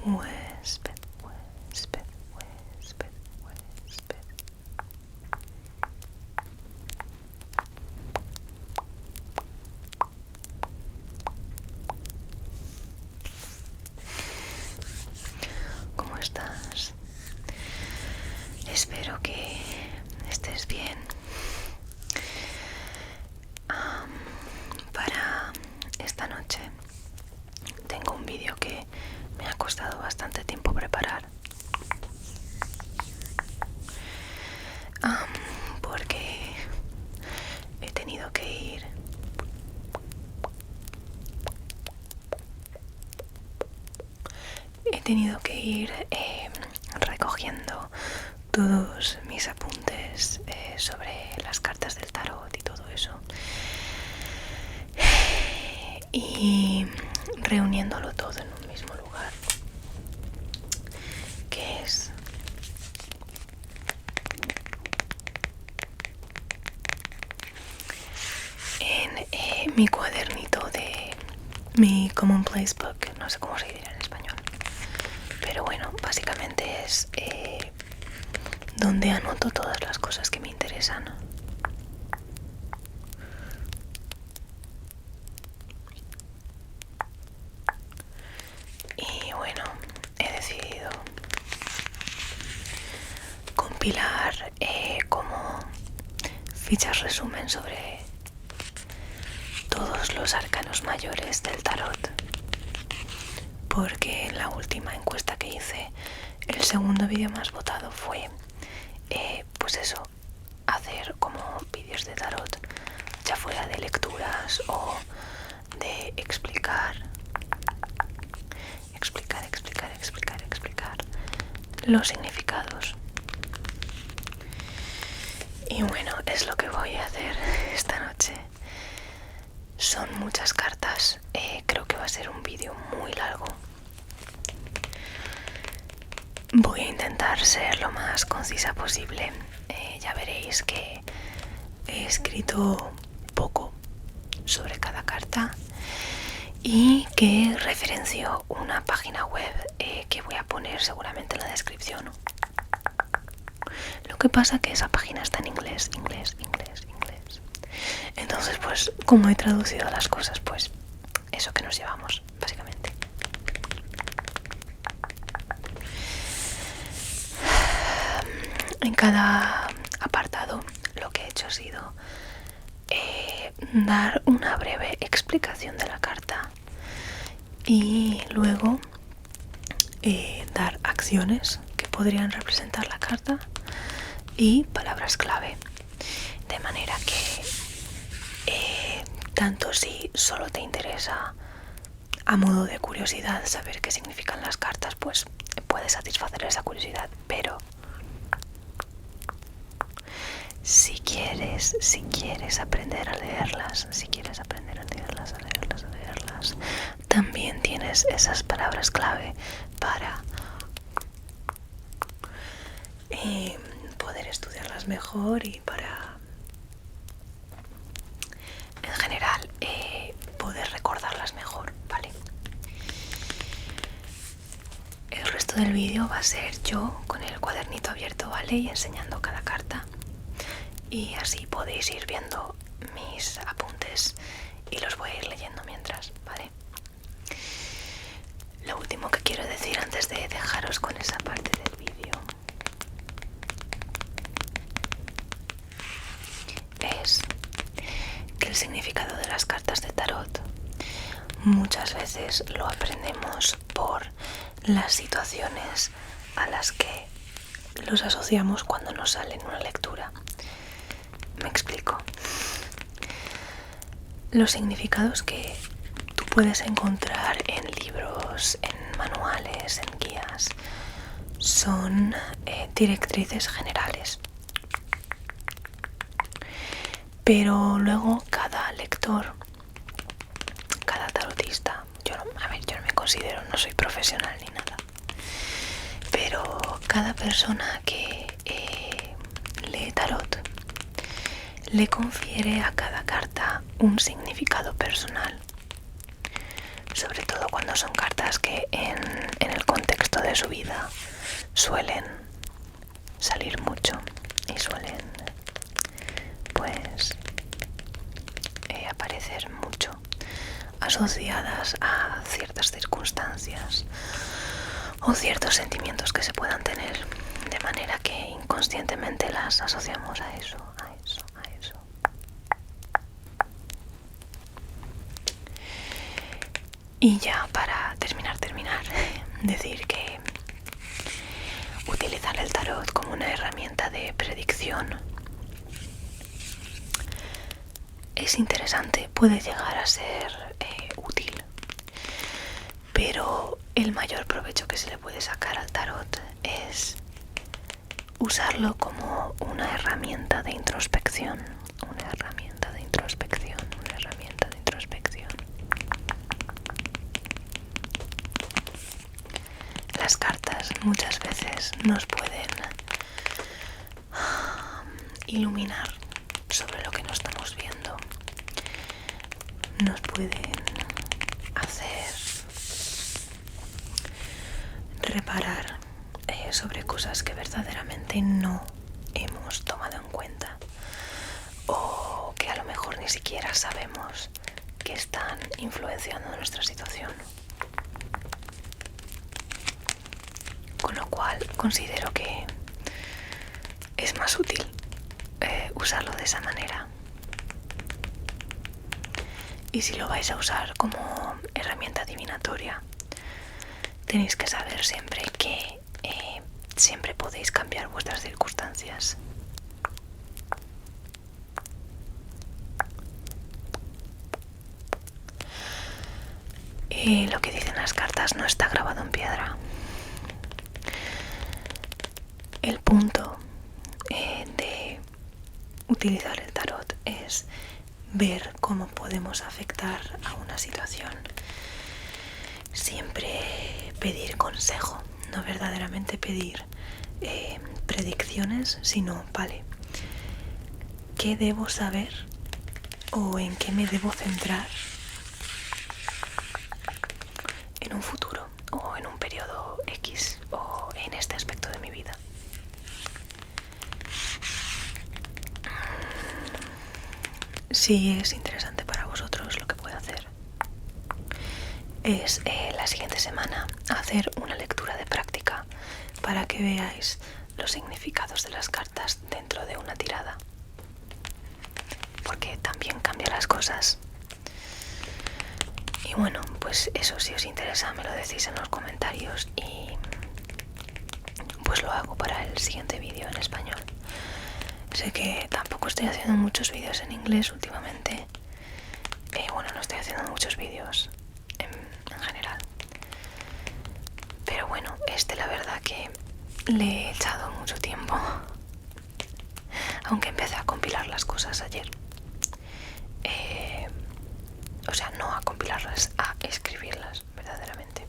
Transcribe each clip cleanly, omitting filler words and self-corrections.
huésped, huésped, huésped, huésped. ¿Cómo estás? Espero que estés bien. Para esta noche tengo un vídeo que me ha costado bastante tiempo preparar, porque he tenido que ir recogiendo todos mis apuntes sobre las cartas del tarot y todo eso, y reuniéndolo todo en un mismo lugar, que es en mi cuadernito de mi Commonplace Book. No sé cómo se dirá en español, pero bueno, básicamente es donde anoto todas las cosas que me interesan. Y bueno, he decidido compilar como fichas resumen sobre todos los arcanos mayores del tarot, porque en la última encuesta que hice, el segundo vídeo más votado fue pues eso, hacer como vídeos de tarot, ya fuera de lecturas o de explicar los significados. Y bueno, es lo que voy a hacer esta noche. Son muchas cartas, creo que va a ser un vídeo muy largo. Voy a intentar ser lo más concisa posible. Ya veréis que he escrito poco sobre cada carta y que referencio una página web que voy a poner seguramente en la descripción. Lo que pasa que esa página está en inglés. Entonces, pues, como he traducido las cosas, pues eso que nos llevamos, básicamente. En cada apartado lo que he hecho ha sido dar una breve explicación de la carta y luego dar acciones que podrían representar la carta y palabras clave, de manera que tanto si solo te interesa a modo de curiosidad saber qué significan las cartas, pues puedes satisfacer esa curiosidad, pero si quieres aprender a leerlas, también tienes esas palabras clave para poder estudiarlas mejor y para, en general, poder recordarlas mejor, ¿vale? El resto del vídeo va a ser yo con el cuadernito abierto, ¿vale? Y enseñando cada carta. Y así podéis ir viendo mis apuntes y los voy a ir leyendo mientras, ¿vale? Lo último que quiero decir antes de dejaros con esa parte del vídeo es que el significado de las cartas de tarot muchas veces lo aprendemos por las situaciones a las que los asociamos cuando nos sale en una lectura. Me explico. Los significados que tú puedes encontrar en libros, en manuales, en guías, son directrices generales. Pero luego cada lector, cada tarotista, yo no me considero, no soy profesional ni nada, pero cada persona que lee tarot le confiere a cada carta un significado personal, sobre todo cuando son cartas que en el contexto resto de su vida suelen salir mucho y suelen pues aparecer mucho asociadas a ciertas circunstancias o ciertos sentimientos que se puedan tener, de manera que inconscientemente las asociamos a eso. Y ya para terminar, decir que utilizar el tarot como una herramienta de predicción es interesante, puede llegar a ser útil, pero el mayor provecho que se le puede sacar al tarot es usarlo como una herramienta de introspección, una herramienta de introspección. Las cartas muchas veces nos pueden iluminar sobre lo que no estamos viendo, nos pueden hacer reparar sobre cosas que verdaderamente no hemos tomado en cuenta o que a lo mejor ni siquiera sabemos que están influenciando nuestra situación. Con lo cual considero que es más útil usarlo de esa manera. Y si lo vais a usar como herramienta adivinatoria, tenéis que saber siempre que siempre podéis cambiar vuestras circunstancias. Lo que dicen las cartas no está grabado en piedra. El punto de utilizar el tarot es ver cómo podemos afectar a una situación. Siempre pedir consejo, no verdaderamente pedir predicciones, sino, vale, ¿qué debo saber o en qué me debo centrar en un futuro o en un periodo X o en este aspecto de mi vida? Si es interesante para vosotros, lo que puedo hacer es la siguiente semana hacer una lectura de práctica para que veáis los significados de las cartas dentro de una tirada, porque también cambia las cosas. Y bueno, pues eso, si os interesa me lo decís en los comentarios y pues lo hago para el siguiente vídeo en español. Sé que tampoco estoy haciendo muchos vídeos en inglés últimamente. Bueno, no estoy haciendo muchos vídeos en general. Pero bueno, la verdad que le he echado mucho tiempo. Aunque empecé a compilar las cosas ayer. O sea, no a compilarlas, a escribirlas verdaderamente.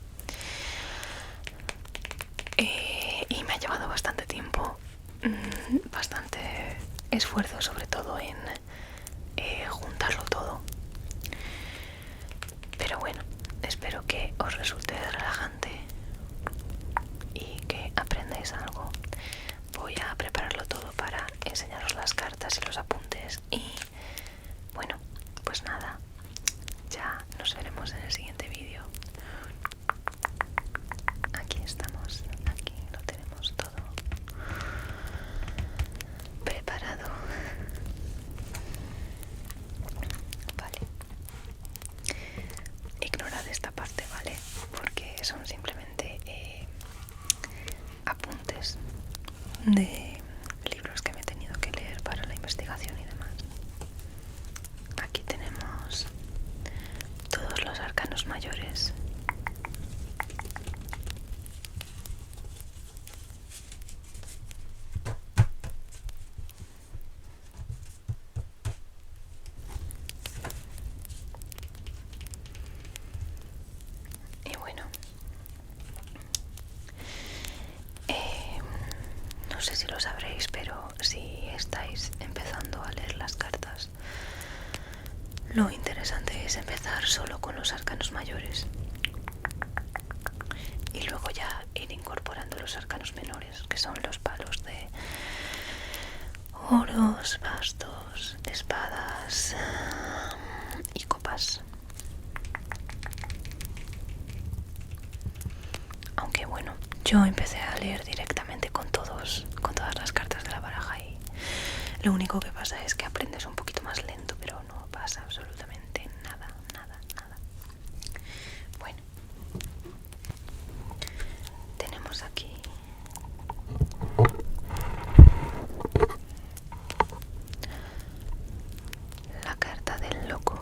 Y me ha llevado bastante tiempo. Bastante esfuerzo, sobre todo en juntarlo todo. Pero bueno, espero que os resulte relajante y que aprendáis algo. Voy a prepararlo todo para enseñaros las cartas y los apuntes. Y bueno, pues nada, ya nos veremos en el siguiente vídeo. Aquí estamos, aquí lo tenemos todo preparado. Vale, ignorad esta parte, ¿vale? Porque son simplemente apuntes de libros que me he tenido que leer para la investigación y demás. Aquí tenemos todos los arcanos mayores. Y bueno, no sé si lo sabréis, pero si estáis empezando a leer las cartas, lo interesante es empezar solo con los arcanos mayores y luego ya ir incorporando los arcanos menores, que son los palos de oros, bastos, espadas y copas. Aunque bueno, yo empecé a leer directamente con todas las cartas de la baraja y lo único que pasa es que aprendes un poquito más lento, pero no pasa absolutamente nada. Bueno, tenemos aquí la carta del loco.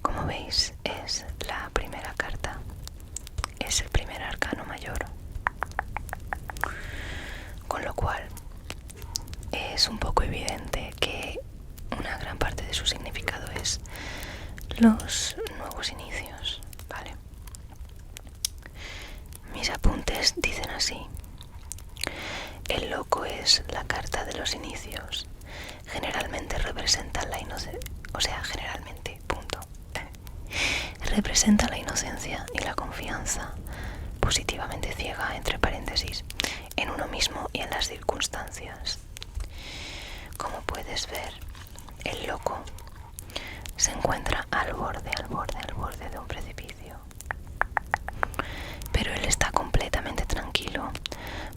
Como veis, es la primera carta, es el primer arcano mayor, con lo cual es un poco evidente que una gran parte de su significado es los nuevos inicios, ¿vale? Mis apuntes dicen así: el loco es la carta de los inicios, generalmente representa la generalmente, punto. Representa la inocencia y la confianza positivamente ciega, entre paréntesis, en uno mismo y en las circunstancias. Como puedes ver, el loco se encuentra al borde de un precipicio. Pero él está completamente tranquilo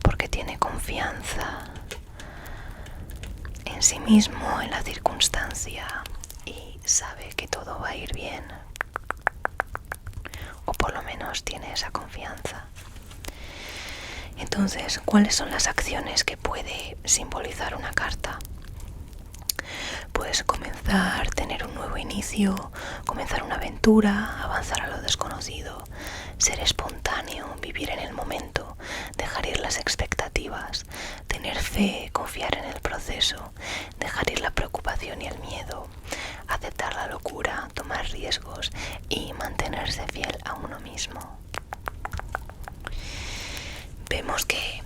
porque tiene confianza en sí mismo, en la circunstancia, y sabe que todo va a ir bien. O por lo menos tiene esa confianza. Entonces, ¿cuáles son las acciones que puede simbolizar una carta? Pues comenzar, tener un nuevo inicio, comenzar una aventura, avanzar a lo desconocido, ser espontáneo, vivir en el momento, dejar ir las expectativas, tener fe, confiar en el proceso, dejar ir la preocupación y el miedo, aceptar la locura, tomar riesgos y mantenerse fiel a uno mismo. Vemos que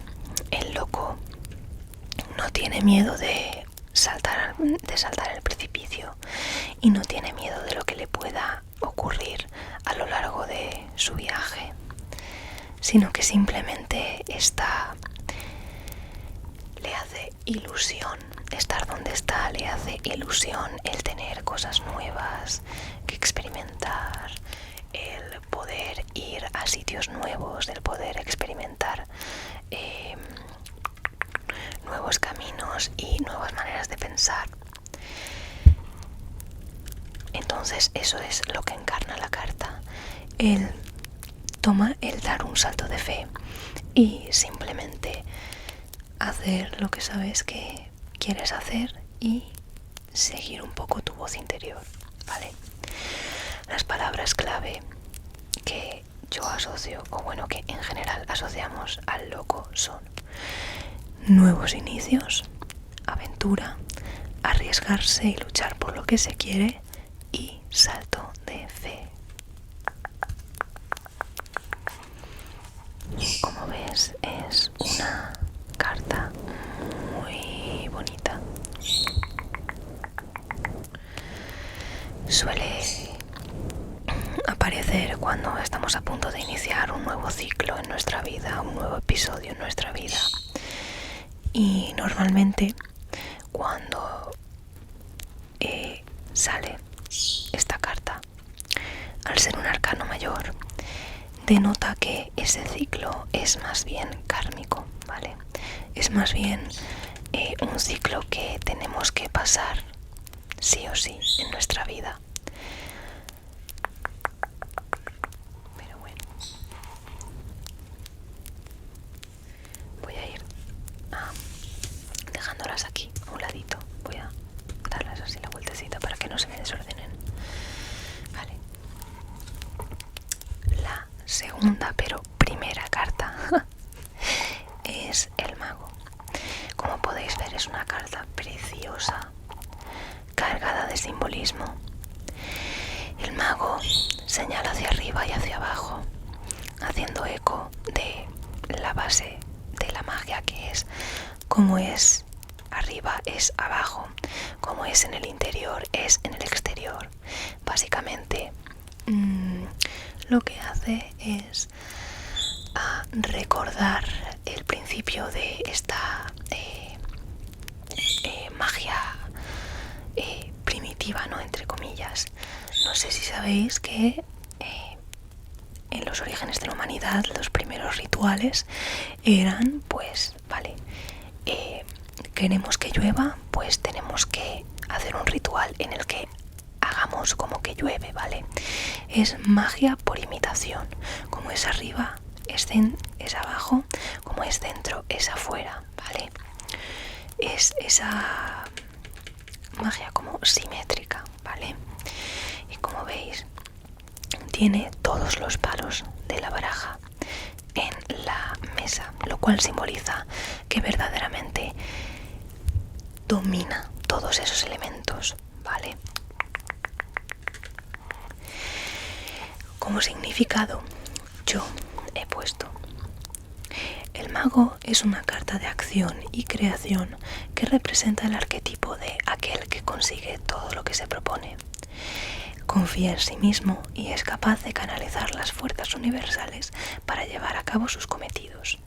el loco no tiene miedo de saltar el precipicio y no tiene miedo de lo que le pueda ocurrir a lo largo de su viaje, sino que simplemente le hace ilusión estar donde está, le hace ilusión el tener cosas nuevas que experimentar, el poder ir a sitios nuevos, el poder experimentar nuevos caminos y nuevas maneras de pensar. Entonces eso es lo que encarna la carta. Él toma el dar un salto de fe y simplemente hacer lo que sabes que quieres hacer y seguir un poco tu voz interior, ¿vale? Las palabras clave que yo asocio, o bueno, que en general asociamos al loco son nuevos inicios, aventura, arriesgarse y luchar por lo que se quiere y salto de fe. Como ves, es una carta muy bonita. Suele aparecer cuando estamos a punto de iniciar un nuevo ciclo en nuestra vida, un nuevo episodio en nuestra vida. Y normalmente cuando sale esta carta, al ser un arcano mayor, denota que ese ciclo es más bien kármico, ¿vale? Es más bien un ciclo que tenemos que pasar sí o sí en nuestra vida. Pero bueno, voy a ir dejándolas aquí a un ladito. Voy a darles así la vueltecita para que no se me desordenen. Vale. La segunda, pero primera carta es el mago. Como podéis ver, es una carta preciosa, cargada de simbolismo. El mago señala hacia arriba y hacia abajo, haciendo eco de la base de la magia, que es como es arriba es abajo, como es en el interior, es en el exterior. Básicamente, lo que hace es recordar el principio de esta magia primitiva, ¿no? Entre comillas. No sé si sabéis que en los orígenes de la humanidad los primeros rituales eran, pues, vale, queremos que llueva, pues tenemos que hacer un ritual en el que hagamos como que llueve, ¿vale? Es magia por imitación. Como es arriba, es abajo, como es dentro, es afuera, ¿vale? Es esa magia como simétrica, ¿vale? Y como veis, tiene todos los palos de la baraja en la mesa, lo cual simboliza que verdaderamente domina todos esos elementos, ¿vale? Como significado, yo he puesto: el mago es una carta de acción y creación que representa el arquetipo de aquel que consigue todo lo que se propone. Confía en sí mismo y es capaz de canalizar las fuerzas universales para llevar a cabo sus cometidos.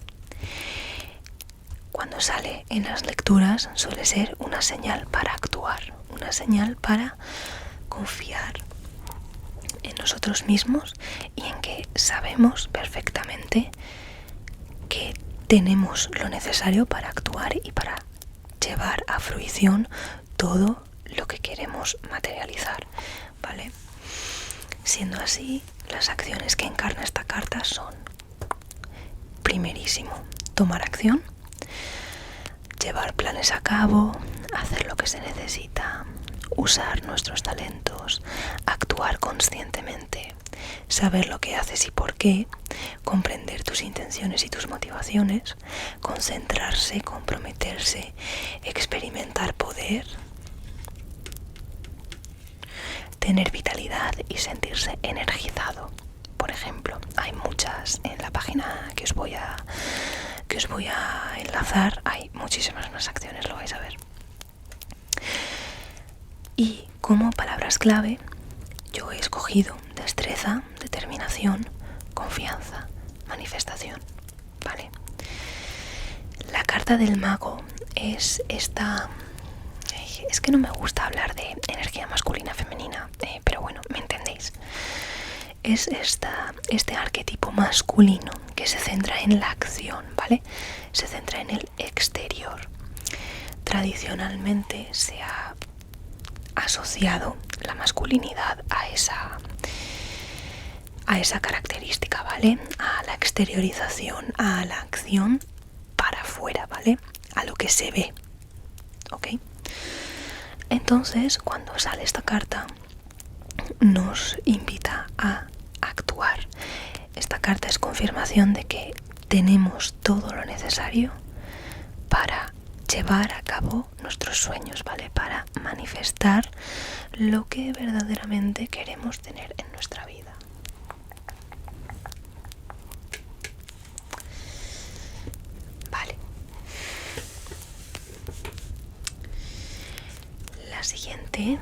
Cuando sale en las lecturas suele ser una señal para actuar, una señal para confiar en nosotros mismos y en que sabemos perfectamente que tenemos lo necesario para actuar y para llevar a fruición todo lo que queremos materializar, ¿vale? Siendo así, las acciones que encarna esta carta son: primerísimo, tomar acción, llevar planes a cabo, hacer lo que se necesita, usar nuestros talentos, actuar conscientemente, saber lo que haces y por qué, comprender tus intenciones y tus motivaciones, concentrarse, comprometerse, experimentar poder, tener vitalidad y sentirse energizado. Por ejemplo, hay muchas en la página que os voy a enlazar, hay muchísimas más acciones, lo vais a ver. Y como palabras clave, yo he escogido destreza, determinación, confianza, manifestación, ¿vale? La carta del mago es esta... Es que no me gusta hablar de energía masculina, femenina, pero bueno, me entendéis. Es este arquetipo masculino que se centra en la acción, ¿vale? Se centra en el exterior. Tradicionalmente se ha asociado la masculinidad a esa característica, ¿vale? A la exteriorización, a la acción para afuera, ¿vale? A lo que se ve, ¿ok? Entonces, cuando sale esta carta, nos invita a actuar. Esta carta es confirmación de que tenemos todo lo necesario para llevar a cabo nuestros sueños, ¿vale? Para manifestar lo que verdaderamente queremos tener en nuestra vida. Vale. La siguiente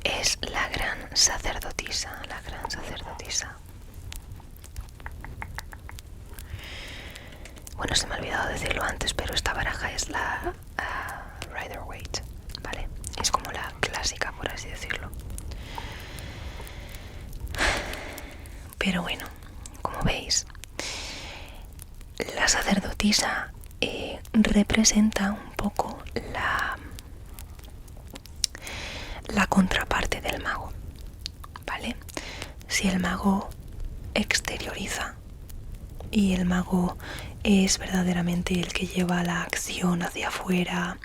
es la gran sacerdotisa, la gran sacerdotisa. Bueno, se me ha olvidado decirlo antes, pero esta baraja es la Rider-Waite, ¿vale? Es como la clásica, por así decirlo. Pero bueno, como veis, la sacerdotisa representa un poco la contraparte del mago, ¿vale? Si el mago exterioriza y el mago es verdaderamente el que lleva la acción hacia afuera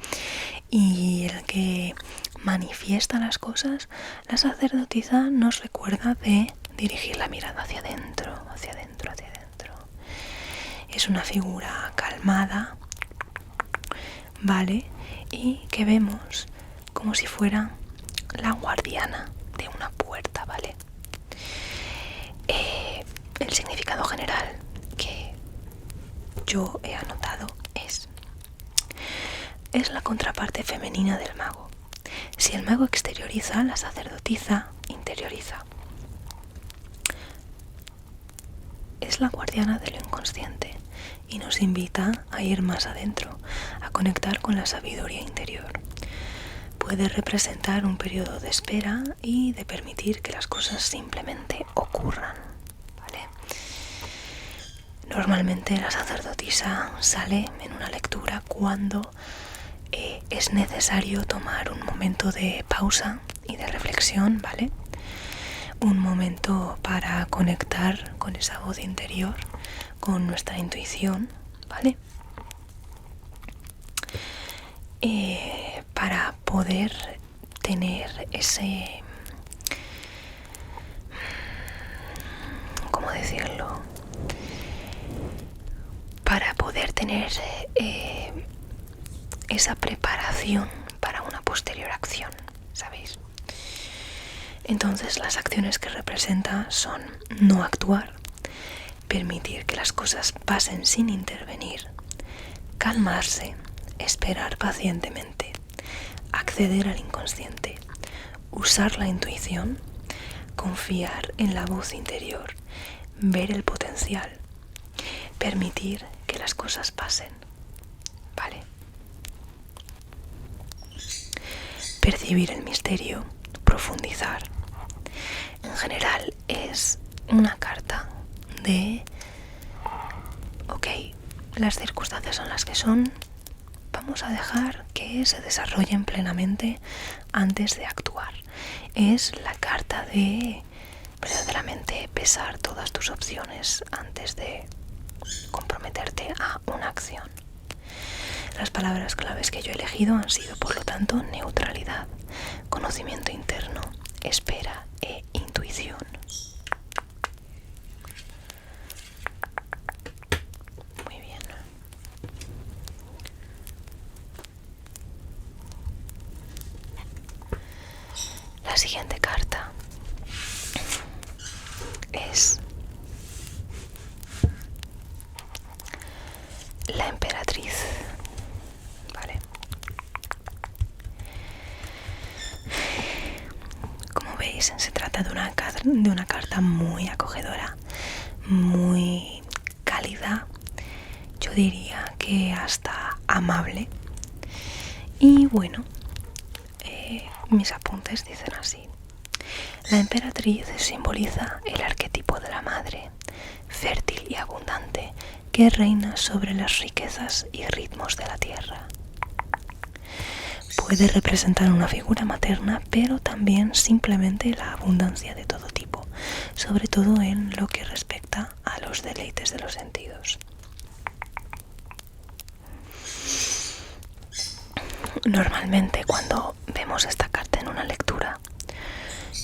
y el que manifiesta las cosas, la sacerdotisa nos recuerda de dirigir la mirada hacia adentro, hacia adentro, hacia adentro. Es una figura calmada, ¿vale? Y que vemos como si fuera la guardiana de una puerta, ¿vale? El significado general que yo he anotado es la contraparte femenina del mago. Si el mago exterioriza, la sacerdotisa interioriza. Es la guardiana de lo inconsciente y nos invita a ir más adentro, a conectar con la sabiduría interior. Puede representar un periodo de espera y de permitir que las cosas simplemente ocurran, ¿vale? Normalmente la sacerdotisa sale en una lectura cuando es necesario tomar un momento de pausa y de reflexión, ¿vale? Un momento para conectar con esa voz interior, con nuestra intuición, ¿vale? Para poder tener ese... ¿cómo decirlo? Para poder tener esa preparación para una posterior acción, ¿sabéis? Entonces las acciones que representa son no actuar, permitir que las cosas pasen sin intervenir, calmarse, esperar pacientemente, acceder al inconsciente, usar la intuición, confiar en la voz interior, ver el potencial, permitir que las cosas pasen, ¿vale? Percibir el misterio, profundizar. En general es una carta de ok, las circunstancias son las que son, vamos a dejar que se desarrollen plenamente antes de actuar. Es la carta de verdaderamente pesar todas tus opciones antes de comprometerte a una acción. Las palabras claves que yo he elegido han sido, por lo tanto, neutralidad, conocimiento interno, espera e intuición. Muy bien. La siguiente carta es la emperatriz. Vale. Como veis, se trata de una carta muy acogedora, muy cálida, yo diría que hasta amable. Y bueno, mis apuntes dicen así: la emperatriz simboliza el arquetipo de la madre, fértil y abundante, que reina sobre las riquezas y ritmos de la tierra. Puede representar una figura materna, pero también simplemente la abundancia de todo tipo, sobre todo en lo que respecta a los deleites de los sentidos. Normalmente cuando vemos esta carta en una lectura,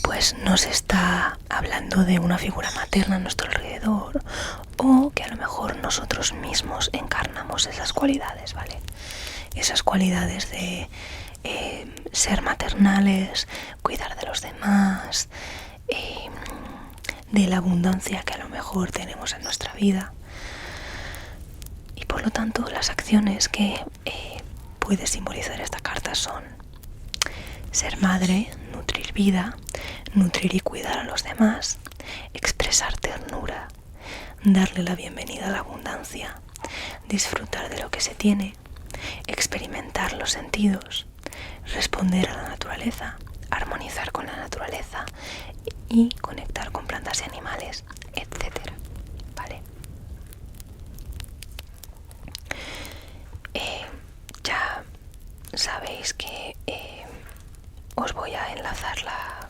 pues nos está hablando de una figura materna a nuestro alrededor, o que a lo mejor nosotros mismos encarnamos esas cualidades, ¿vale? Esas cualidades de ser maternales, cuidar de los demás, de la abundancia que a lo mejor tenemos en nuestra vida. Y por lo tanto, las acciones que puede simbolizar esta carta son ser madre, nutrir vida, nutrir y cuidar a los demás, expresar ternura, darle la bienvenida a la abundancia, disfrutar de lo que se tiene, experimentar los sentidos, responder a la naturaleza, armonizar con la naturaleza y conectar con plantas y animales, etc. ¿Vale? Ya sabéis que os voy a enlazar la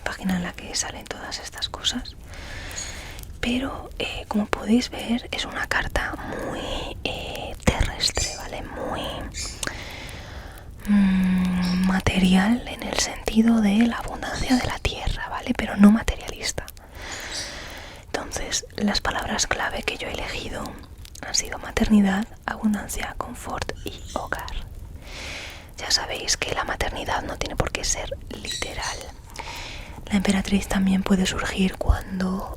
página en la que salen todas estas cosas, pero como podéis ver es una carta muy terrestre, ¿vale? Muy material en el sentido de la abundancia de la tierra, ¿vale? Pero no materialista. Entonces, las palabras clave que yo he elegido han sido maternidad, abundancia, confort y hogar. Ya sabéis que la maternidad no tiene por qué ser literal. La emperatriz también puede surgir cuando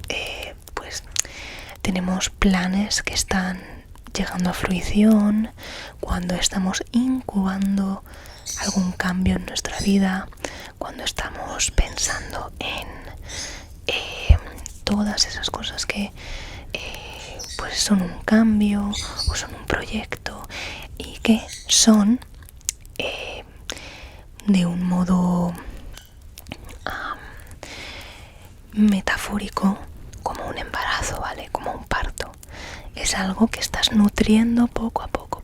pues tenemos planes que están llegando a fruición, cuando estamos incubando algún cambio en nuestra vida, cuando estamos pensando en todas esas cosas que pues son un cambio o son un proyecto y que son de un modo metafórico como un embarazo, ¿vale? Como un parto. Es algo que estás nutriendo poco a poco,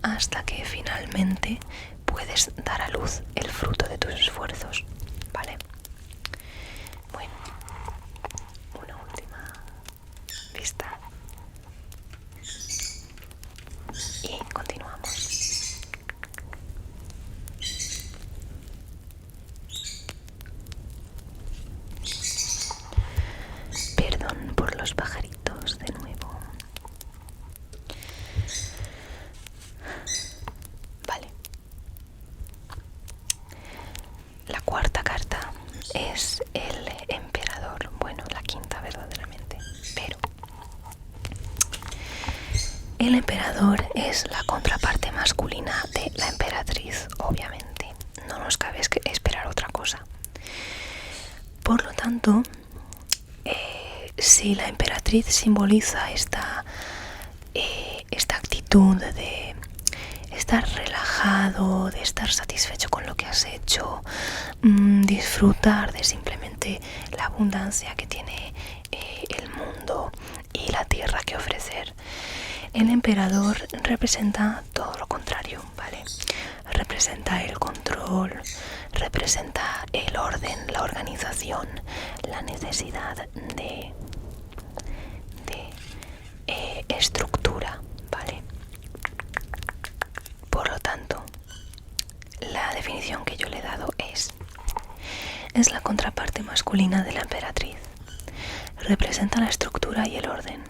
hasta que finalmente puedes dar a luz el fruto de tus esfuerzos, ¿vale? Bueno, una última vista y continuamos. Perdón por los pajaritos de nuevo. Vale. La cuarta carta es el emperador. Bueno, la quinta verdaderamente. Pero el emperador es la contraparte masculina de la emperatriz, obviamente. No nos cabe esperar otra cosa. Por lo tanto, si la emperatriz simboliza esta actitud de estar relajado, de estar satisfecho con lo que has hecho, disfrutar de simplemente la abundancia que tiene el mundo y la tierra que ofrecer, el emperador representa todo lo contrario, ¿vale? Representa el control, representa el orden, la organización, la necesidad de estructura, ¿vale? Por lo tanto, la definición que yo le he dado es la contraparte masculina de la emperatriz. Representa la estructura y el orden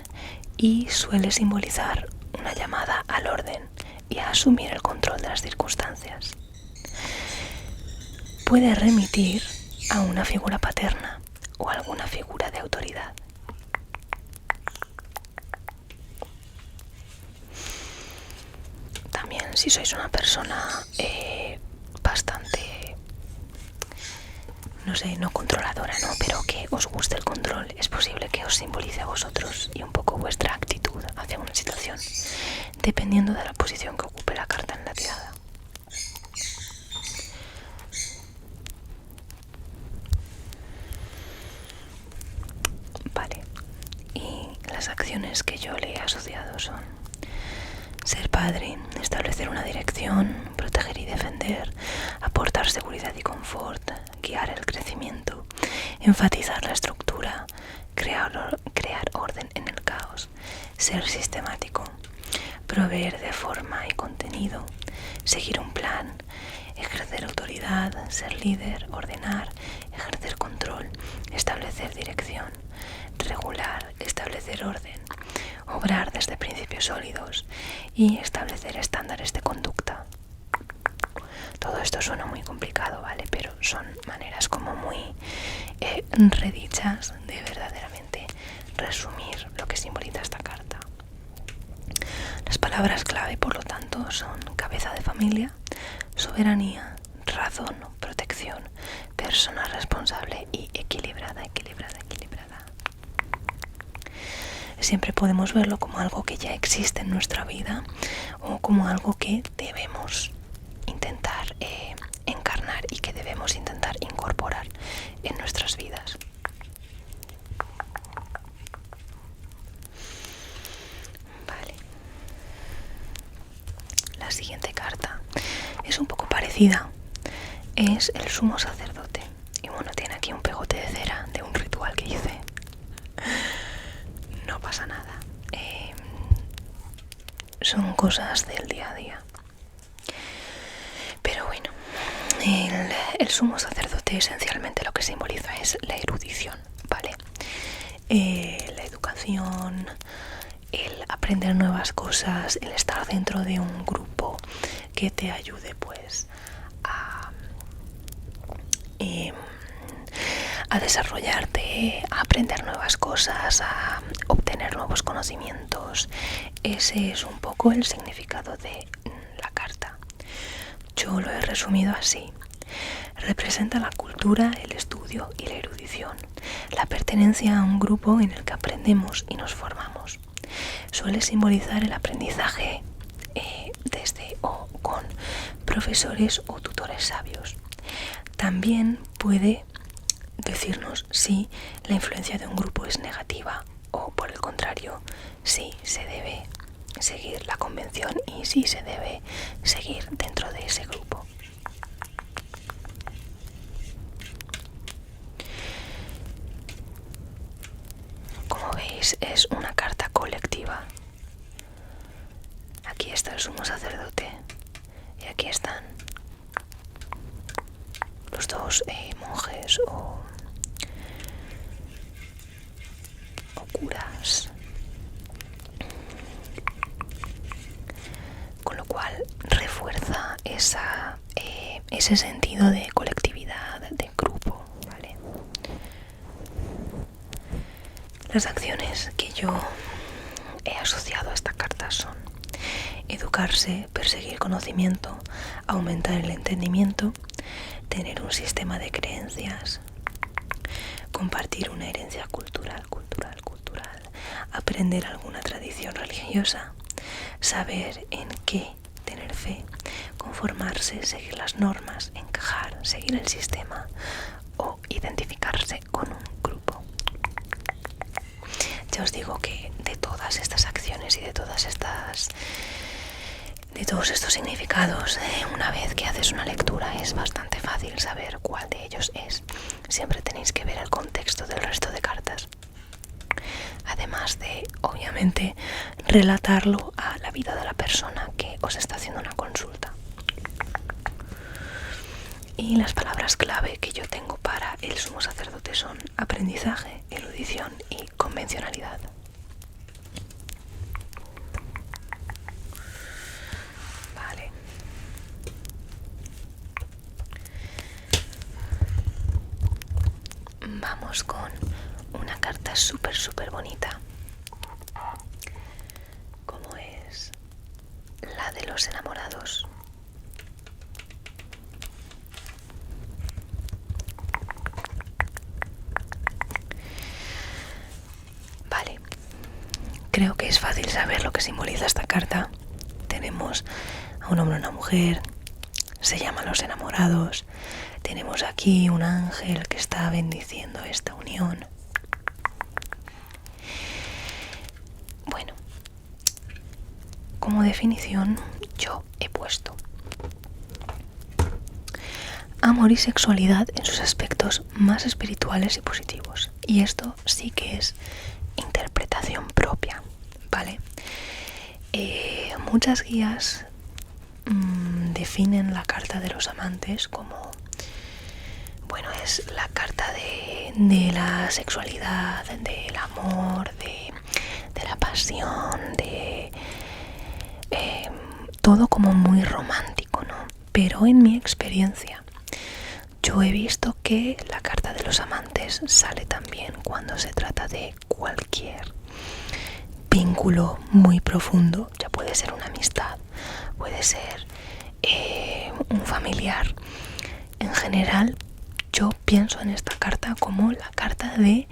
y suele simbolizar una llamada al orden y a asumir el control de las circunstancias. Puede remitir a una figura paterna o alguna figura de autoridad. También, si sois una persona bastante, no sé, no controladora, ¿no? Pero que os guste el control, es posible que os simbolice a vosotros y un poco vuestra actitud hacia una situación, dependiendo de la posición que ocupe la carta en la tirada. Vale, y las acciones que yo le he asociado son ser padre, establecer una dirección, proteger y defender, aportar seguridad y confort, guiar el crecimiento, enfatizar la estructura, crear orden en el caos, ser sistemático, proveer de forma y contenido, seguir un plan, ejercer autoridad, ser líder, ordenar, ejercer control, establecer dirección, regular, establecer orden, obrar desde principios sólidos y establecer estándares de conducta. Todo esto suena muy complicado, ¿vale? Pero son maneras como muy redichas de verdaderamente resumir lo que simboliza esta carta. Las palabras clave, por lo tanto, son cabeza de familia, soberanía, razón, protección, persona responsable y equilibrada. Siempre podemos verlo como algo que ya existe en nuestra vida o como algo que debemos intentar encarnar y que debemos intentar incorporar en nuestras vidas. Vale. La siguiente carta es un poco parecida. Es el sumo sacerdote. Y bueno, tiene aquí un pegote de cera de un ritual que hice. No pasa nada. Son cosas del día a día. Pero bueno, el sumo sacerdote esencialmente lo que simboliza es la erudición, ¿vale? La educación, el aprender nuevas cosas, el estar dentro de un grupo que te a desarrollarte, a aprender nuevas cosas, a obtener nuevos conocimientos. Ese es un poco el significado de la carta. Yo lo he resumido así. Representa la cultura, el estudio y la erudición, la pertenencia a un grupo en el que aprendemos y nos formamos. Suele simbolizar el aprendizaje desde o con profesores o tutores sabios. También puede decirnos si la influencia de un grupo es negativa o, por el contrario, si se debe seguir la convención y si se debe seguir dentro de ese grupo. Como veis, es una carta colectiva. Aquí está el sumo sacerdote y aquí están los dos monjes o curas, con lo cual refuerza ese sentido de colectividad, de grupo, ¿vale? Las acciones que yo he asociado a esta carta son educarse, perseguir conocimiento, aumentar el entendimiento, tener un sistema de creencias, compartir una herencia cultural, aprender alguna tradición religiosa, saber en qué tener fe, conformarse, seguir las normas, encajar, seguir el sistema o identificarse con un grupo. Ya os digo que de todas estas acciones y de todos estos significados, una vez que haces una lectura es bastante fácil saber cuál de ellos es. Siempre tenéis que ver el contexto del resto de cartas, además de, obviamente, relatarlo a la vida de la persona que os está haciendo una consulta. Y las palabras clave que yo tengo para el sumo sacerdote son aprendizaje, erudición y convencionalidad. Vale. Vamos con una carta súper bonita, como es la de los enamorados. Vale, creo que es fácil saber lo que simboliza esta carta. Tenemos a un hombre y una mujer, se llaman los enamorados. Tenemos aquí un ángel que está bendiciendo esta unión. Bueno, como definición yo he puesto amor y sexualidad en sus aspectos más espirituales y positivos. Y esto sí que es interpretación propia, ¿vale? Muchas guías definen la carta de los amantes como, bueno, es la carta de la sexualidad, del amor, de la pasión, de todo como muy romántico, ¿no? Pero en mi experiencia yo he visto que la carta de los amantes sale también cuando se trata de cualquier vínculo muy profundo. Ya puede ser una amistad, puede ser un familiar. En general, yo pienso en esta carta como la carta de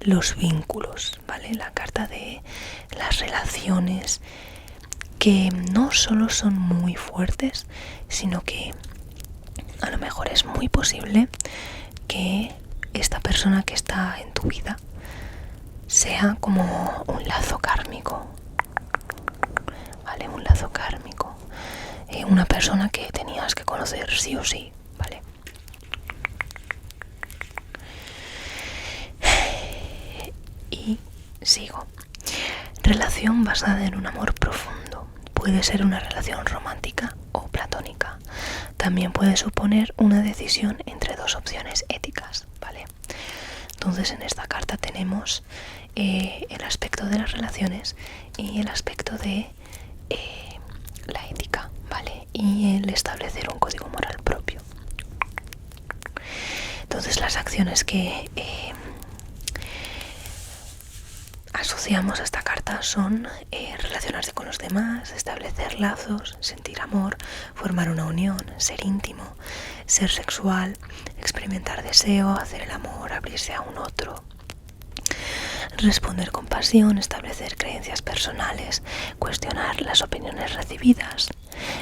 los vínculos, ¿vale? La carta de las relaciones que no solo son muy fuertes, sino que a lo mejor es muy posible que esta persona que está en tu vida sea como un lazo kármico, ¿vale? Un lazo kármico. Una persona que tenías que conocer sí o sí, ¿vale? Y sigo. Relación basada en un amor profundo. Puede ser una relación romántica o platónica. También puede suponer una decisión entre dos opciones éticas, ¿vale? Entonces en esta carta tenemos el aspecto de las relaciones y el aspecto de la ética, ¿vale? Y el establecer un código moral propio. Entonces las acciones que asociamos a esta carta son relacionarse con los demás, establecer lazos, sentir amor, formar una unión, ser íntimo, ser sexual, experimentar deseo, hacer el amor, abrirse a un otro, responder con pasión, establecer creencias personales, cuestionar las opiniones recibidas,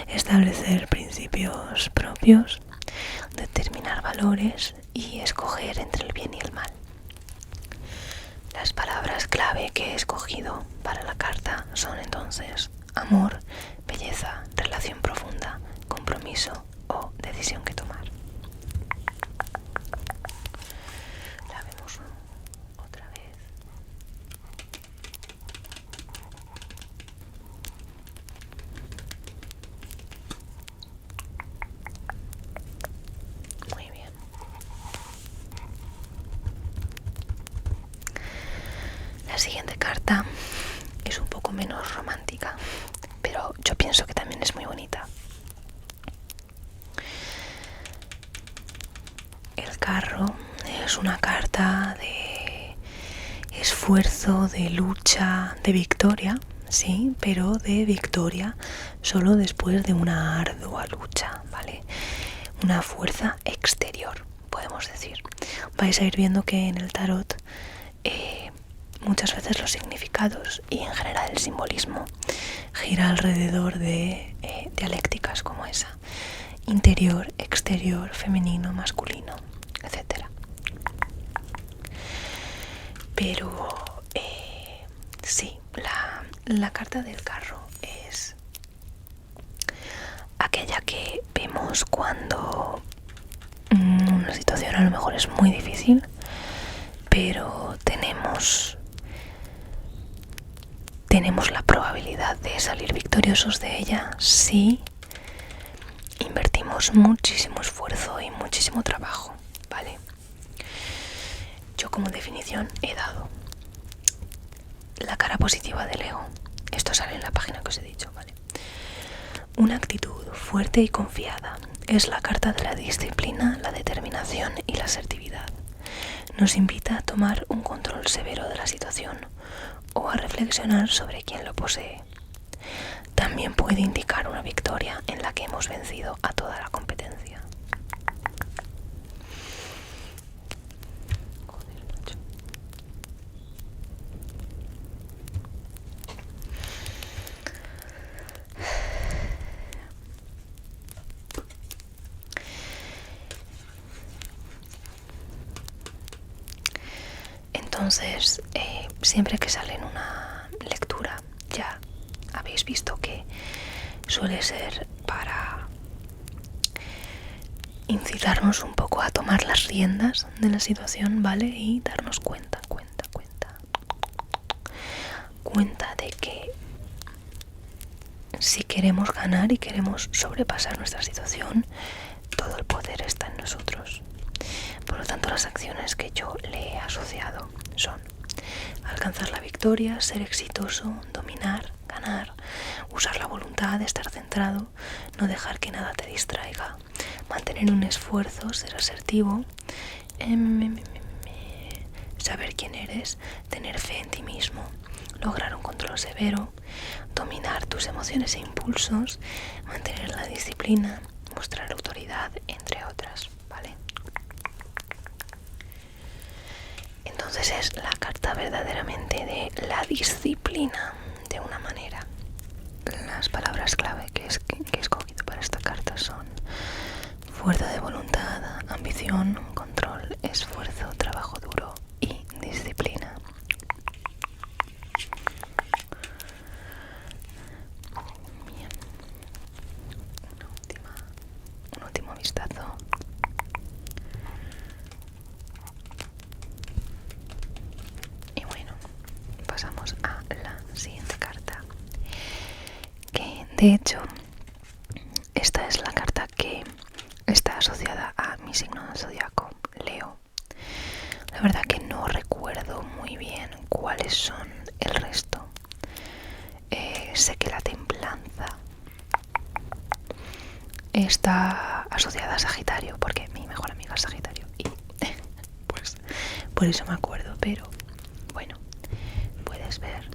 establecer principios propios, determinar valores y escoger entre el bien y el mal. Las palabras clave que he escogido para la carta son entonces amor, belleza, relación profunda, compromiso o decisión que tomar. La vemos otra vez. Muy bien. La siguiente carta es un poco menos romántica, pero yo pienso que también es muy bonita. El carro es una carta de esfuerzo, de lucha, de victoria, sí, pero de victoria solo después de una ardua lucha, ¿vale? Una fuerza exterior, podemos decir. Vais a ir viendo que en el tarot muchas veces los significados y en general el simbolismo gira alrededor de dialécticas como esa: interior, exterior, femenino, masculino, etc. Pero sí, la carta del carro es aquella que vemos cuando una situación a lo mejor es muy difícil, pero tenemos la probabilidad de salir victoriosos de ella si invertimos muchísimo esfuerzo y muchísimo trabajo, ¿vale? Yo como definición he dado la cara positiva del ego. Esto sale en la página que os he dicho, ¿vale? Una actitud fuerte y confiada es la carta de la disciplina, la determinación y la asertividad. Nos invita a tomar un control severo de la situación o a reflexionar sobre quién lo posee. También puede indicar una victoria en la que hemos vencido a toda la competencia. Entonces, siempre que sale en una lectura, ya habéis visto que suele ser para incitarnos un poco a tomar las riendas de la situación, ¿vale? Y darnos cuenta de que si queremos ganar y queremos sobrepasar nuestra situación, todo el poder está en nosotros. Por lo tanto, las acciones que yo le he asociado son alcanzar la victoria, ser exitoso, dominar, ganar, usar la voluntad, estar centrado, no dejar que nada te distraiga, mantener un esfuerzo, ser asertivo, saber quién eres, tener fe en ti mismo, lograr un control severo, dominar tus emociones e impulsos, mantener la disciplina, mostrar autoridad, entre otras, ¿vale? Entonces es la carta verdaderamente de la disciplina, de una manera. Las palabras clave que he escogido para esta carta son fuerza de voluntad, ambición, control, esfuerzo, trabajo duro y disciplina. Bien. Un último vistazo. Y bueno, pasamos a la siguiente carta, que de hecho esta es la carta que está asociada a mi signo del zodiaco, Leo. La verdad que no recuerdo muy bien cuáles son el resto. Sé que la templanza está asociada a Sagitario, porque mi mejor amiga es Sagitario y por eso me acuerdo, pero bueno, puedes ver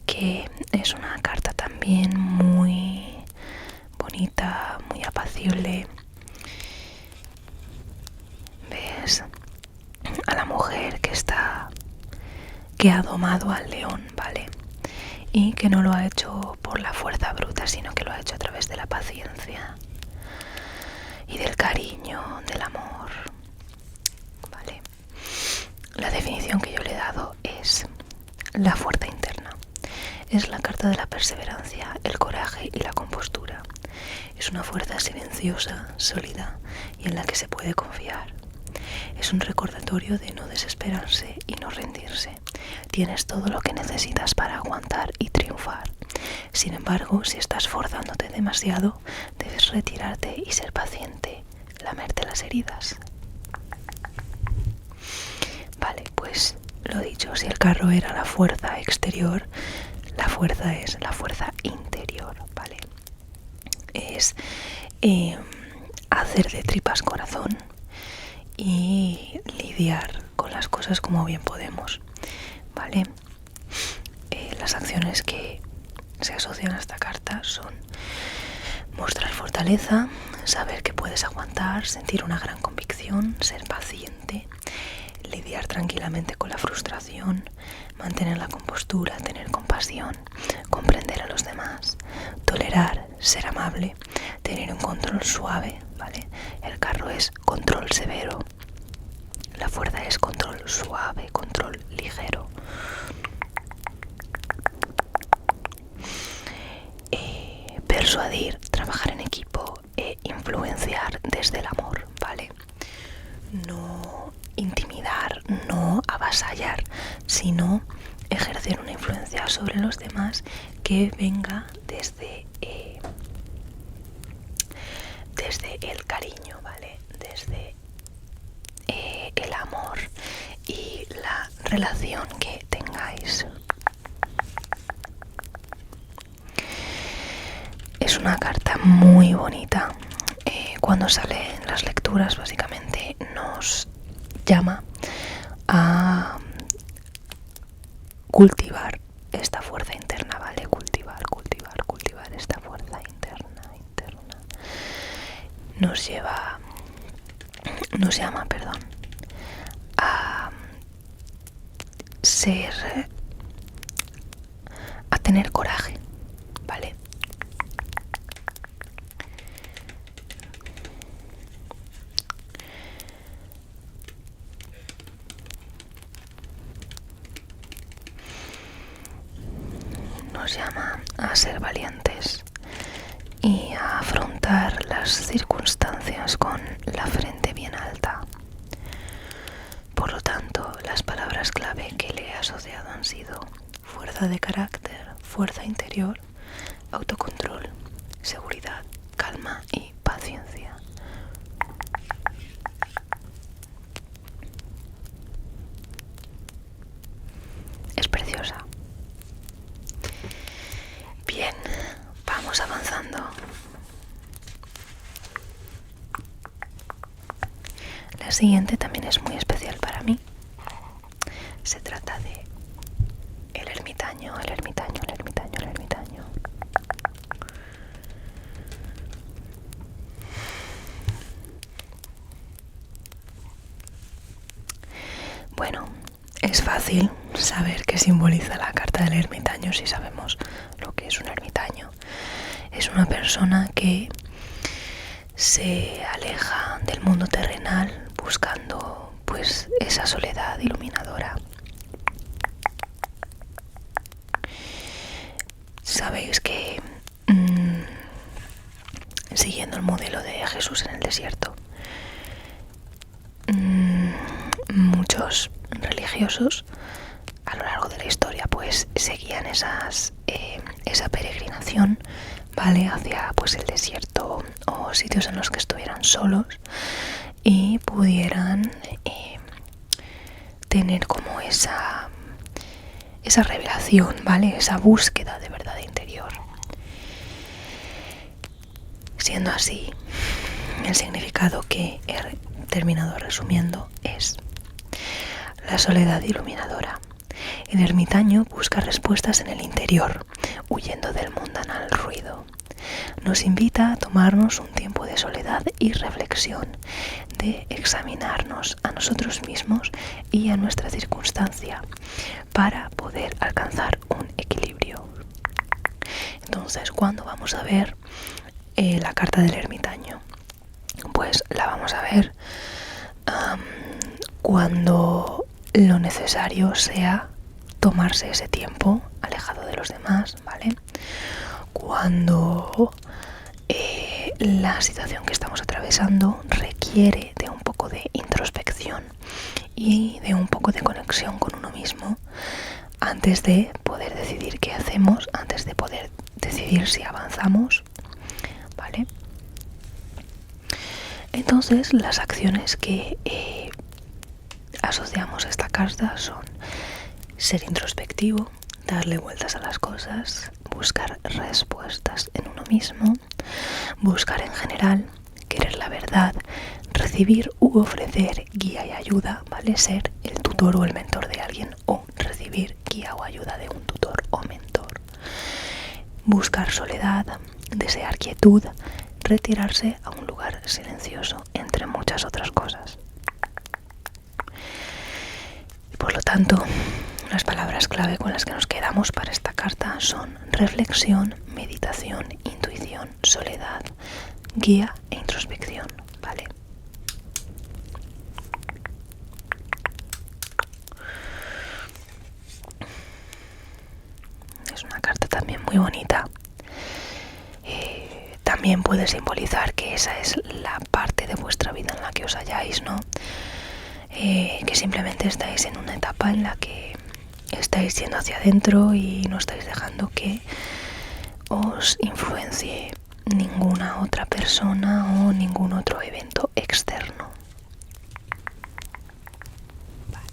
que es una carta también muy bonita, muy apacible. Ves a la mujer que ha domado al león, ¿vale? Y que no lo ha hecho por la fuerza bruta, sino que lo ha hecho a través de la paciencia y del cariño, del amor, ¿vale? La definición que yo le he dado es la fuerza interna. Es la carta de la perseverancia, el coraje y la compostura. Es una fuerza silenciosa, sólida y en la que se puede confiar. Es un recordatorio de no desesperarse y no rendirse. Tienes todo lo que necesitas para aguantar y triunfar. Sin embargo, si estás forzándote demasiado, debes retirarte y ser paciente, lamerte las heridas. Vale, pues lo dicho, si el carro era la fuerza exterior, la fuerza es la fuerza interior, ¿vale? Es hacer de tripas corazón y lidiar con las cosas como bien podemos, ¿vale? Las acciones que se asocian a esta carta son mostrar fortaleza, saber que puedes aguantar, sentir una gran convicción, ser paciente, lidiar tranquilamente con la frustración, mantener la compostura, tener compasión, comprender a los demás, tolerar, ser amable, tener un control suave, ¿vale? El carro es control severo, la fuerza es control suave, control ligero. Persuadir, trabajar en equipo e influenciar desde el amor, ¿vale? No intimidar, no avasallar, sino ejercer una influencia sobre los demás que venga desde el cariño, ¿vale? Desde el amor y la relación que tengáis. Es una carta muy bonita. Cuando sale en las lecturas, básicamente nos llama a cultivar esta fuerza interna, ¿vale? Cultivar esta fuerza interna. Nos llama, a tener coraje, ¿vale? Nos llama a ser valientes y a afrontar las circunstancias con la frente bien alta. Por lo tanto, las palabras clave que le he asociado han sido fuerza de carácter, fuerza interior, autocontrol, seguridad, calma y paciencia. Es preciosa. Bien, vamos avanzando. La siguiente también es muy especial para mí. Se trata de el ermitaño. Bueno, es fácil saber qué simboliza la carta del ermitaño si sabemos lo que es un ermitaño. Es una persona que se aleja del mundo terrenal buscando pues esa soledad iluminadora. Sabéis que siguiendo el modelo de Jesús en el desierto, muchos religiosos a lo largo de la historia pues seguían esa peregrinación, ¿vale? Hacia pues el desierto o sitios en los que estuvieran solos y pudieran tener como esa revelación, ¿vale? Esa búsqueda de verdad interior. Siendo así, el significado que terminado resumiendo, es la soledad iluminadora. El ermitaño busca respuestas en el interior, huyendo del mundanal ruido. Nos invita a tomarnos un tiempo de soledad y reflexión, de examinarnos a nosotros mismos y a nuestra circunstancia para poder alcanzar un equilibrio. Entonces, ¿cuándo vamos a ver la carta del ermitaño? Pues la vamos a ver cuando lo necesario sea tomarse ese tiempo alejado de los demás, ¿vale? Cuando la situación que estamos atravesando requiere de un poco de introspección y de un poco de conexión con uno mismo antes de poder decidir qué hacemos, antes de poder decidir si avanzamos, ¿vale? Entonces, las acciones que asociamos a esta carta son ser introspectivo, darle vueltas a las cosas, buscar respuestas en uno mismo, buscar en general, querer la verdad, recibir u ofrecer guía y ayuda, ¿vale? Ser el tutor o el mentor de alguien o recibir guía o ayuda de un tutor o mentor. Buscar soledad, desear quietud, retirarse a un lugar silencioso, entre muchas otras cosas. Por lo tanto, las palabras clave con las que nos quedamos para esta carta son reflexión, meditación, intuición, soledad, guía e introspección, ¿vale? Es una carta también muy bonita. También puede simbolizar que esa es la parte de vuestra vida en la que os halláis, ¿no? Que simplemente estáis en una etapa en la que estáis yendo hacia adentro y no estáis dejando que os influencie ninguna otra persona o ningún otro evento externo. Vale.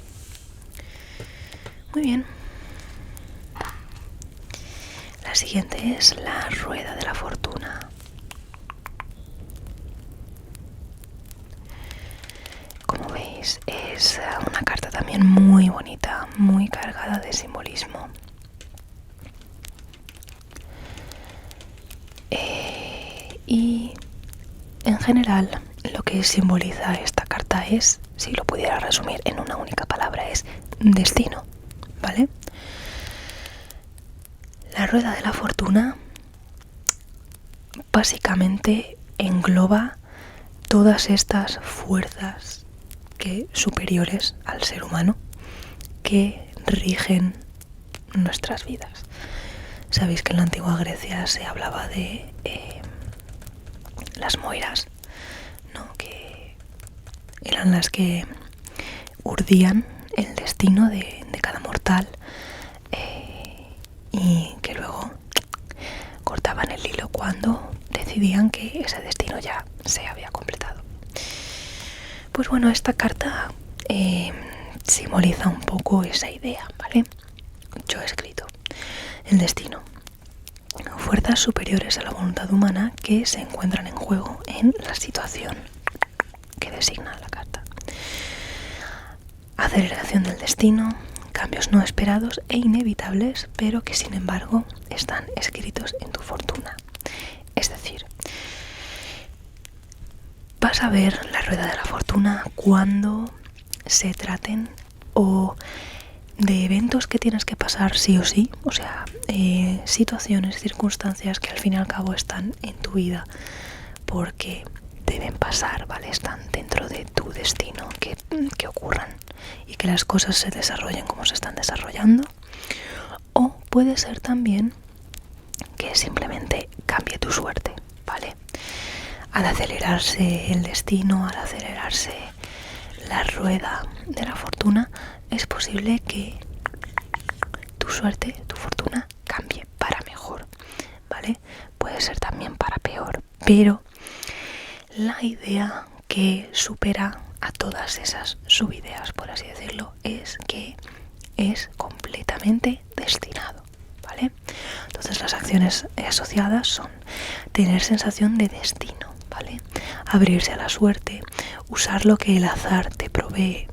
Muy bien. La siguiente es la rueda de la fortuna. Como veis, es una carta también muy bonita, muy cargada de simbolismo. Y en general, lo que simboliza esta carta es, si lo pudiera resumir en una única palabra, es destino, ¿vale? La rueda de la fortuna básicamente engloba todas estas fuerzas superiores al ser humano que rigen nuestras vidas. Sabéis que en la antigua Grecia se hablaba de las moiras, ¿no? Que eran las que urdían el destino de cada mortal y que luego cortaban el hilo cuando decidían que ese destino ya se había completado. Pues bueno, esta carta simboliza un poco esa idea, ¿vale? Yo he escrito el destino. Fuerzas superiores a la voluntad humana que se encuentran en juego en la situación que designa la carta. Aceleración del destino, cambios no esperados e inevitables, pero que sin embargo están escritos en tu fortuna. Es decir, vas a ver la rueda de la fortuna cuando se traten o de eventos que tienes que pasar sí o sí, o sea, situaciones, circunstancias que al fin y al cabo están en tu vida porque deben pasar, ¿vale? Están dentro de tu destino, que ocurran y que las cosas se desarrollen como se están desarrollando. O puede ser también que simplemente cambie tu suerte, ¿vale? Al acelerarse el destino, al acelerarse la rueda de la fortuna, es posible que tu suerte, tu fortuna cambie para mejor, ¿vale? Puede ser también para peor, pero la idea que supera a todas esas subideas, por así decirlo, es que es completamente destinado, ¿vale? Entonces las acciones asociadas son tener sensación de destino, ¿vale? Abrirse a la suerte usar lo que el azar te provee,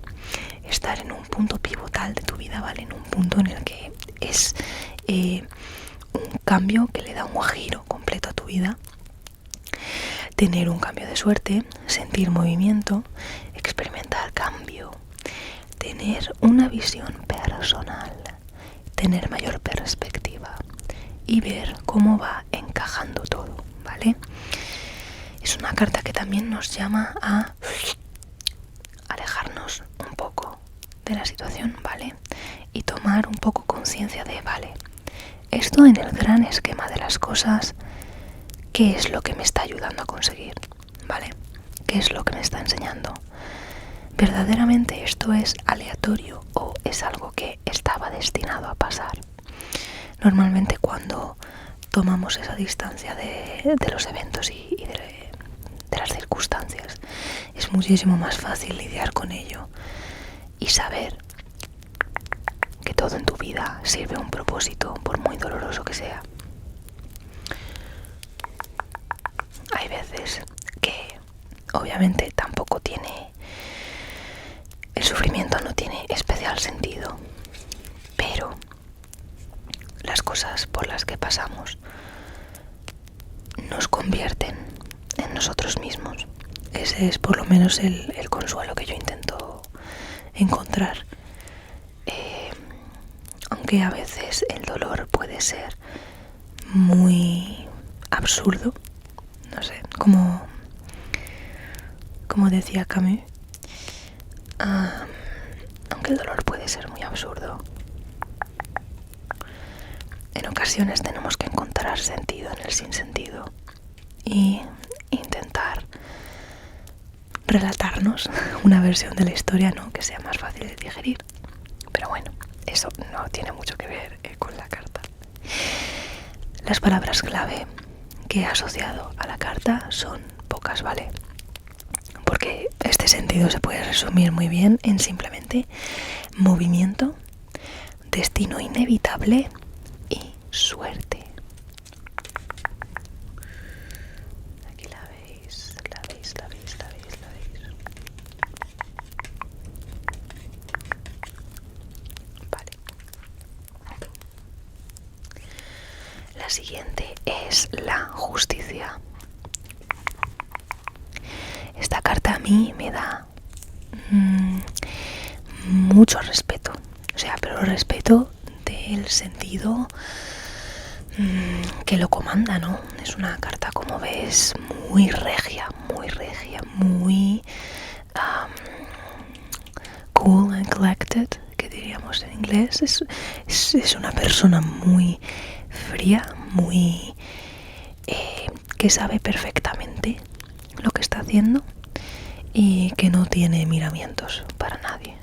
estar en un punto pivotal de tu vida, ¿vale? En un punto en el que es un cambio que le da un giro completo a tu vida. Tener un cambio de suerte, sentir movimiento, experimentar cambio, tener una visión personal, tener mayor perspectiva y ver cómo va encajando todo, ¿vale? Es una carta que también nos llama a alejarnos un poco de la situación, ¿vale? Y tomar un poco conciencia de, vale, esto en el gran esquema de las cosas, ¿qué es lo que me está ayudando a conseguir? ¿Vale? ¿Qué es lo que me está enseñando? ¿Verdaderamente esto es aleatorio o es algo que estaba destinado a pasar? Normalmente cuando tomamos esa distancia de los eventos y de las circunstancias, es muchísimo más fácil lidiar con ello y saber que todo en tu vida sirve a un propósito, por muy doloroso que sea. Hay veces que obviamente tampoco tiene, el sufrimiento no tiene especial sentido, pero las cosas por las que pasamos nos convierten en nosotros mismos. Ese es por lo menos el consuelo que yo intento encontrar. Aunque a veces el dolor puede ser muy absurdo, no sé, como decía Camus, aunque el dolor puede ser muy absurdo, en ocasiones tenemos que encontrar sentido en el sinsentido y intentar relatarnos una versión de la historia, ¿no?, que sea más fácil de digerir. Pero bueno, eso no tiene mucho que ver con la carta. Las palabras clave que he asociado a la carta son pocas, ¿vale? Porque este sentido se puede resumir muy bien en simplemente movimiento, destino inevitable y suerte. Aquí la veis. Vale. La siguiente es la justicia. Esta carta a mí me da mucho respeto, o sea, pero respeto del sentido que lo comanda, ¿no? Es una carta, como ves, muy regia, muy cool and collected, que diríamos en inglés. Es una persona muy fría, muy que sabe perfectamente lo que está haciendo y que no tiene miramientos para nadie.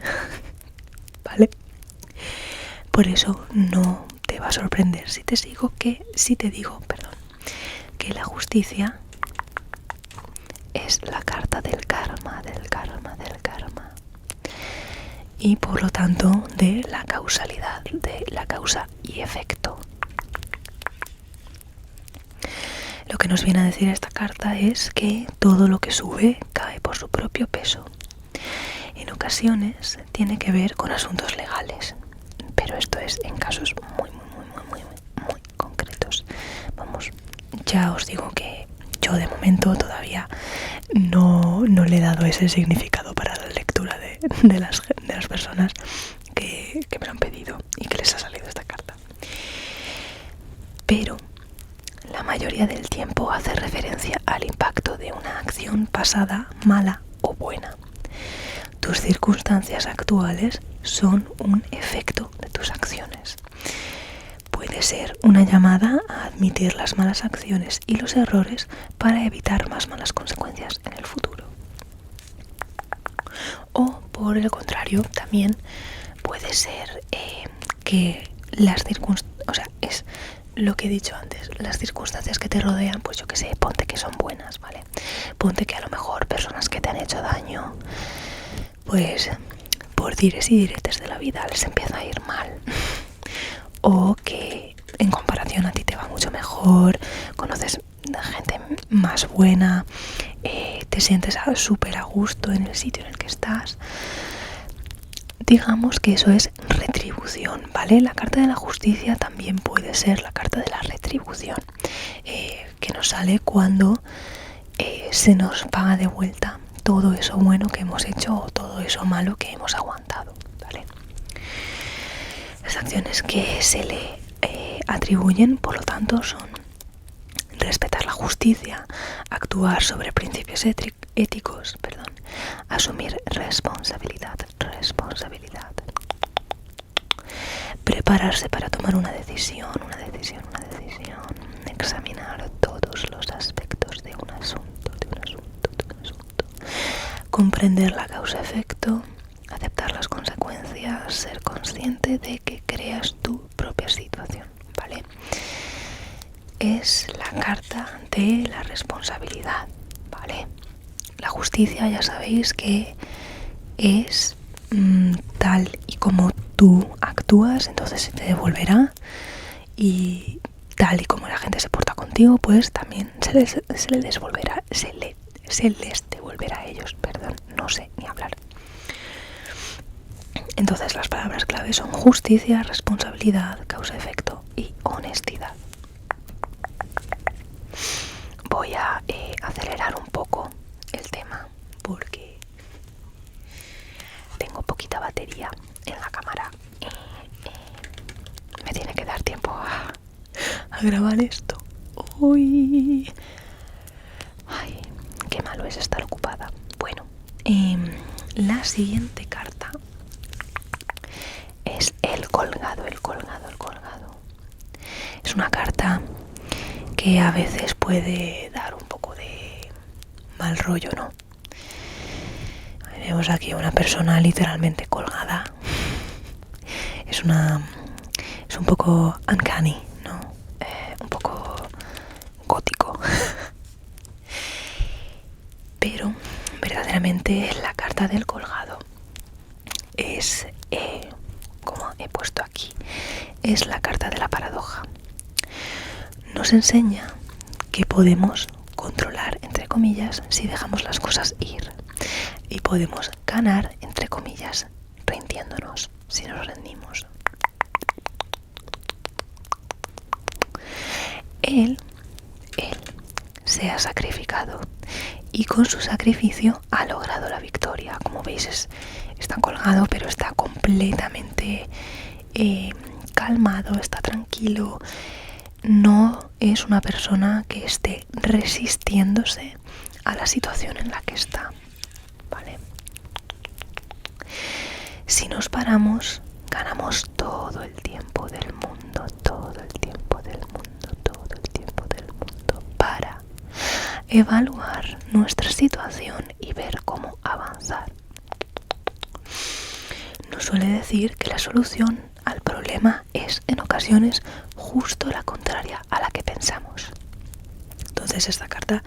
¿Vale? Por eso no te va a sorprender si te digo que la justicia es la carta del karma, y por lo tanto de la causalidad, de la causa y efecto. Lo que nos viene a decir esta carta es que todo lo que sube cae por su propio peso. En ocasiones tiene que ver con asuntos legales, pero esto es en casos muy concretos. Vamos, ya os digo que yo de momento todavía no le he dado ese significado para la lectura de las personas que me lo han pedido y que les ha salido esta carta. Pero la mayoría del tiempo hace referencia al impacto de una acción pasada, mala o buena. Tus circunstancias actuales son un efecto de tus acciones. Puede ser una llamada a admitir las malas acciones y los errores para evitar más malas consecuencias en el futuro. O por el contrario, también puede ser que las circunstancias, o sea, es lo que he dicho antes, las circunstancias que te rodean, pues yo que sé, ponte que son buenas, ¿vale? Ponte que a lo mejor personas que te han hecho daño, pues por dires y diretes de la vida les empieza a ir mal. O que en comparación a ti te va mucho mejor, conoces gente más buena, te sientes súper a gusto en el sitio en el que estás. Digamos que eso es retribución, ¿vale? La carta de la justicia también puede ser la carta de la retribución, que nos sale cuando se nos paga de vuelta todo eso bueno que hemos hecho o todo eso malo que hemos aguantado, ¿vale? Las acciones que se le atribuyen, por lo tanto, son respetar la justicia, actuar sobre principios éticos, asumir responsabilidad, prepararse para tomar una decisión, examinar todos los aspectos de un asunto, comprender la causa-efecto, aceptar las consecuencias, ser consciente de que creas tu propia situación, ¿vale? Es la carta de la responsabilidad, ¿vale? La justicia ya sabéis que es tal y como tú actúas, entonces se te devolverá, y tal y como la gente se porta contigo, pues también se les devolverá a ellos, no sé ni hablar. Entonces las palabras clave son justicia, responsabilidad, causa-efecto y honestidad. Voy a acelerar un poco el tema porque tengo poquita batería en la cámara y me tiene que dar tiempo a grabar esto. Uy, ay, qué malo es estar ocupada. Bueno, la siguiente carta es el colgado. Es una carta que a veces puede dar un poco de mal rollo, ¿no? Vemos aquí a una persona literalmente colgada. Es un poco uncanny, ¿no? Un poco gótico. Pero verdaderamente la carta del colgado es, como he puesto aquí, es la carta de la paradoja. Nos enseña que podemos controlar, entre comillas, si dejamos las cosas ir, y podemos ganar, entre comillas, rindiéndonos, si nos rendimos. Él se ha sacrificado y con su sacrificio ha logrado la victoria. Como veis, está colgado, pero está completamente calmado, está tranquilo. No es una persona que esté resistiéndose a la situación en la que está, ¿vale? Si nos paramos, ganamos todo el tiempo del mundo para evaluar nuestra situación y ver cómo avanzar. Nos suele decir que la solución al problema es en ocasiones justo la contraria a la que pensamos. Entonces esta carta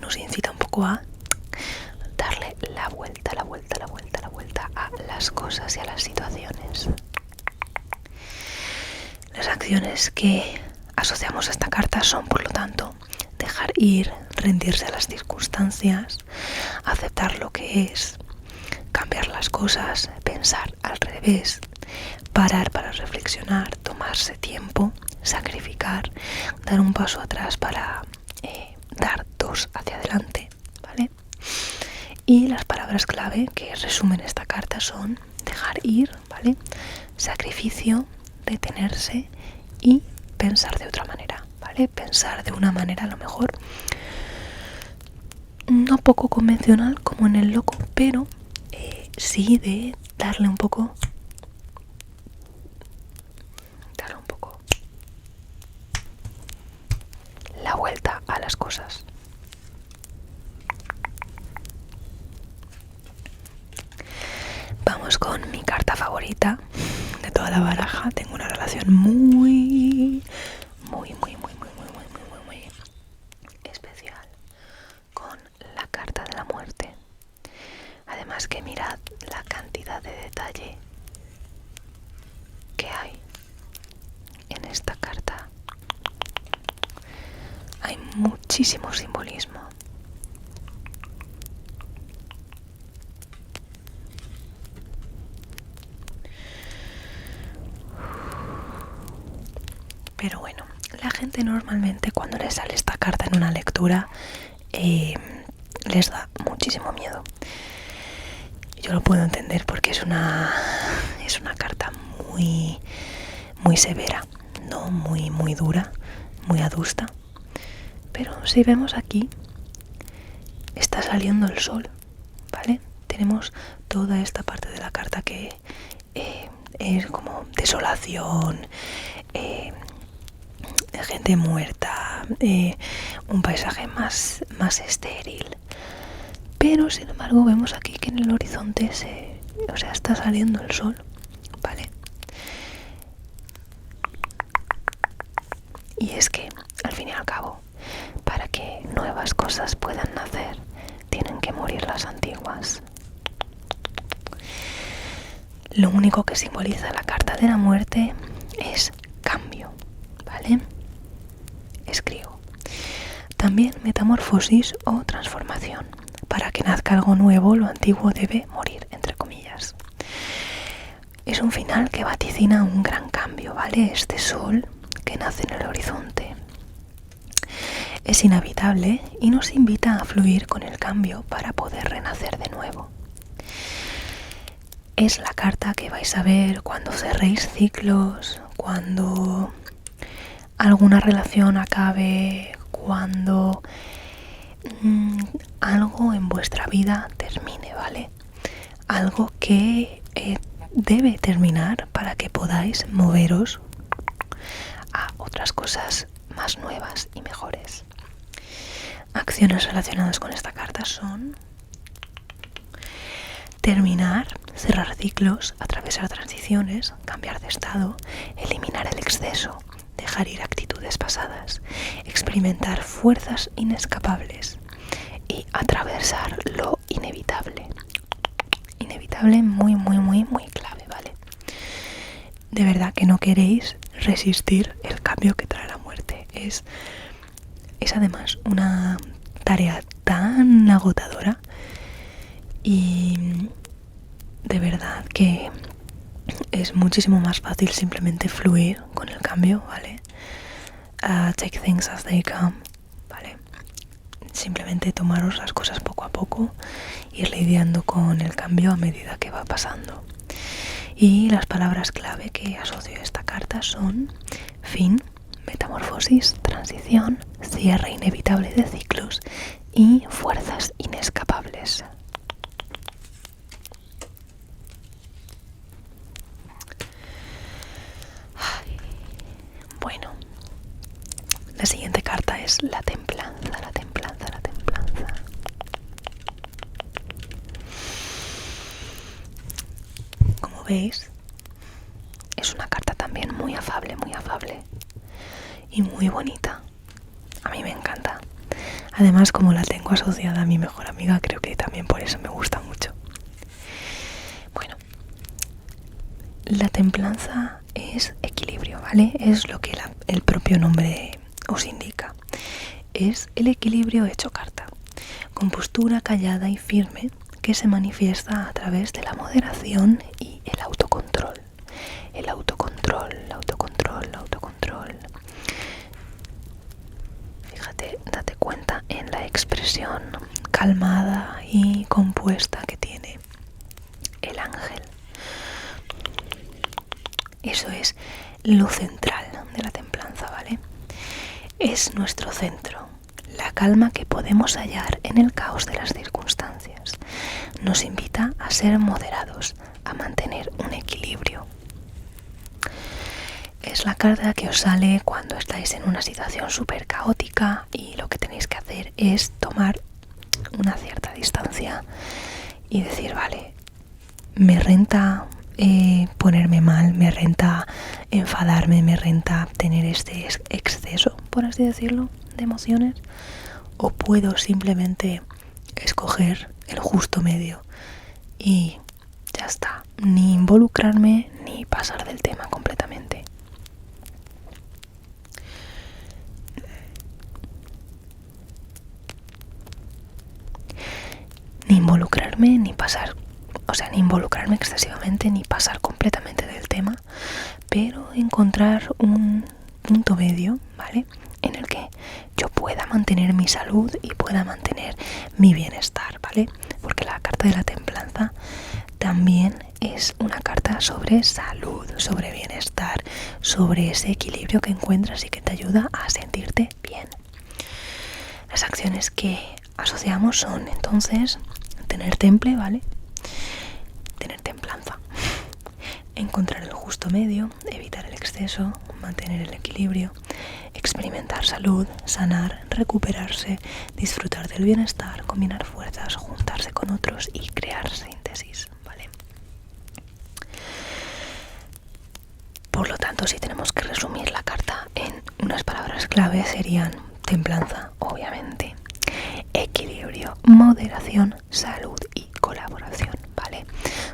nos incita un poco a darle la vuelta a las cosas y a las situaciones. Las acciones que asociamos a esta carta son, por lo tanto, dejar ir, rendirse a las circunstancias, aceptar lo que es, cambiar las cosas, pensar al revés, parar para reflexionar, tomarse tiempo, sacrificar, dar un paso atrás para dar dos hacia adelante, ¿vale? Y las palabras clave que resumen esta carta son dejar ir, ¿vale? Sacrificio, detenerse y pensar de otra manera, ¿vale? Pensar de una manera a lo mejor no poco convencional como en el loco, pero sí de darle un poco la vuelta a las cosas. Vamos con mi carta favorita de toda la baraja. Tengo una relación muy especial con la carta de la muerte. Además que mirad la cantidad de detalle que hay en esta carta. Hay muchísimo simbolismo. Pero bueno, la gente normalmente cuando les sale esta carta en una lectura les da muchísimo miedo. Yo lo puedo entender porque es una carta muy severa, ¿no? Muy dura, muy adusta. Pero si vemos aquí, está saliendo el sol, ¿vale? Tenemos toda esta parte de la carta que es como desolación, gente muerta, un paisaje más estéril. Pero sin embargo vemos aquí que en el horizonte está saliendo el sol, ¿vale? Y es que, al fin y al cabo, para que nuevas cosas puedan nacer, tienen que morir las antiguas. Lo único que simboliza la carta de la muerte es cambio, ¿vale? Escribo. También metamorfosis o transformación. Para que nazca algo nuevo, lo antiguo debe morir, entre comillas. Es un final que vaticina un gran cambio, ¿vale? Este sol que nace en el horizonte es inhabitable y nos invita a fluir con el cambio para poder renacer de nuevo. Es la carta que vais a ver cuando cerréis ciclos, cuando alguna relación acabe, cuando algo en vuestra vida termine, ¿vale? Algo que debe terminar para que podáis moveros a otras cosas más nuevas y mejores. Acciones relacionadas con esta carta son terminar, cerrar ciclos, atravesar transiciones, cambiar de estado, eliminar el exceso, dejar ir actitudes pasadas, experimentar fuerzas inescapables y atravesar lo inevitable. Inevitable muy clave, ¿vale? De verdad que no queréis resistir el cambio que trae la muerte. Es además una tarea tan agotadora y de verdad que es muchísimo más fácil simplemente fluir con el cambio, ¿vale? Take things as they come, ¿vale? Simplemente tomaros las cosas poco a poco, ir lidiando con el cambio a medida que va pasando. Y las palabras clave que asocio a esta carta son fin, metamorfosis, transición, cierre inevitable de ciclos y fuerzas inescapables. Bueno, la siguiente carta es la templanza. Como veis, es una carta también muy afable y muy bonita. A mí me encanta. Además, como la tengo asociada a mi mejor amiga, creo que también por eso me gusta mucho. Bueno, la templanza es equilibrio, ¿vale? Es lo que el propio nombre os indica. Es el equilibrio hecho carta, con postura callada y firme que se manifiesta a través de la moderación y el autocontrol. El autocontrol. Fíjate, date cuenta en la expresión calmada y compuesta que tiene el ángel. Eso es lo central de la templanza, ¿vale? Es nuestro centro, la calma que podemos hallar en el caos de las circunstancias. Nos invita a ser moderados, a mantener un equilibrio. Es la carta que os sale cuando estáis en una situación súper caótica y lo que tenéis que hacer es tomar una cierta distancia y decir, vale, me renta ponerme mal, me renta enfadarme, me renta tener este exceso, por así decirlo, de emociones, o puedo simplemente escoger el justo medio y ya está, ni involucrarme ni pasar del tema completamente. Ni involucrarme ni pasar, ni involucrarme excesivamente ni pasar completamente del tema, pero encontrar un punto medio, ¿vale? En el que yo pueda mantener mi salud y pueda mantener mi bienestar, ¿vale? Porque la carta de la templanza también es una carta sobre salud, sobre bienestar, sobre ese equilibrio que encuentras y que te ayuda a sentirte bien. Las acciones que asociamos son entonces tener temple, ¿vale? Tener templanza. Encontrar el justo medio, evitar el exceso, mantener el equilibrio, experimentar salud, sanar, recuperarse, disfrutar del bienestar, combinar fuerzas, juntarse con otros y crear síntesis, ¿vale? Por lo tanto, si tenemos que resumir la carta en unas palabras clave serían templanza, obviamente, equilibrio, moderación, salud y colaboración, ¿vale?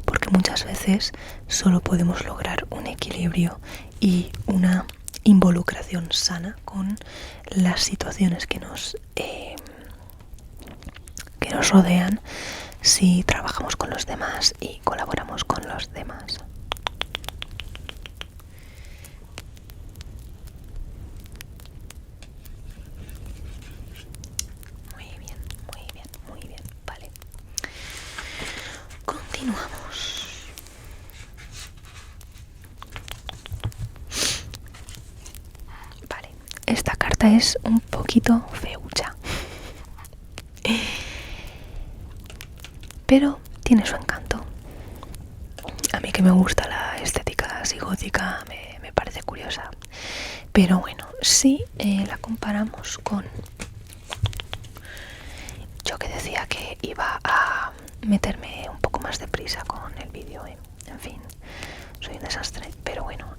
Porque muchas veces solo podemos lograr un equilibrio y una involucración sana con las situaciones que nos rodean si trabajamos con los demás y colaboramos con los demás. Muy bien, vale. Continuamos. Vale, esta carta es un poquito feucha, pero tiene su encanto. A mí que me gusta la estética así gótica, me parece curiosa. Pero bueno, si la comparamos con... Yo que decía que iba a meterme un poco más deprisa con el vídeo, en fin, soy un desastre, pero bueno.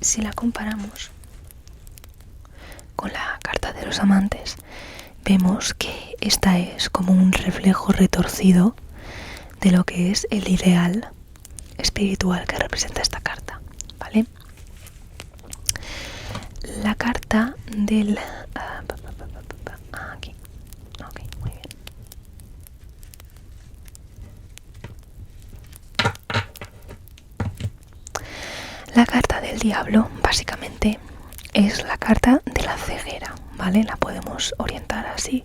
Si la comparamos con la carta de los amantes, vemos que esta es como un reflejo retorcido de lo que es el ideal espiritual que representa esta carta, ¿vale? La carta del... aquí. Ok, muy bien. La carta del diablo, básicamente, es la carta de la ceguera, ¿vale? La podemos orientar así.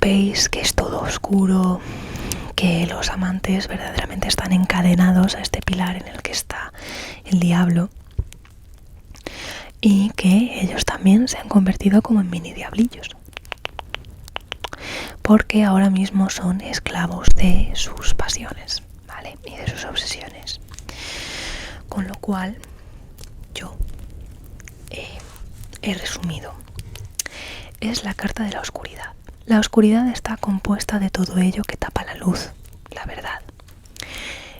Veis que es todo oscuro, que los amantes verdaderamente están encadenados a este pilar en el que está el diablo y que ellos también se han convertido como en mini diablillos, porque ahora mismo son esclavos de sus pasiones, ¿vale? Y de sus obsesiones. Con lo cual yo he resumido. Es la carta de la oscuridad. La oscuridad está compuesta de todo ello que tapa la luz, la verdad.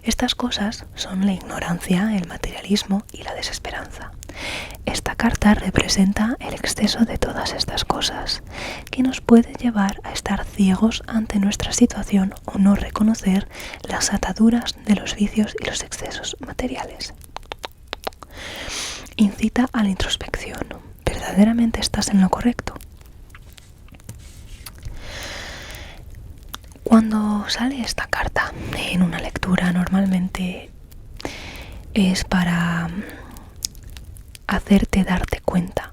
Estas cosas son la ignorancia, el materialismo y la desesperanza. Esta carta representa el exceso de todas estas cosas, que nos puede llevar a estar ciegos ante nuestra situación o no reconocer las ataduras de los vicios y los excesos materiales. Incita a la introspección. ¿Verdaderamente estás en lo correcto? Cuando sale esta carta en una lectura, normalmente es para hacerte darte cuenta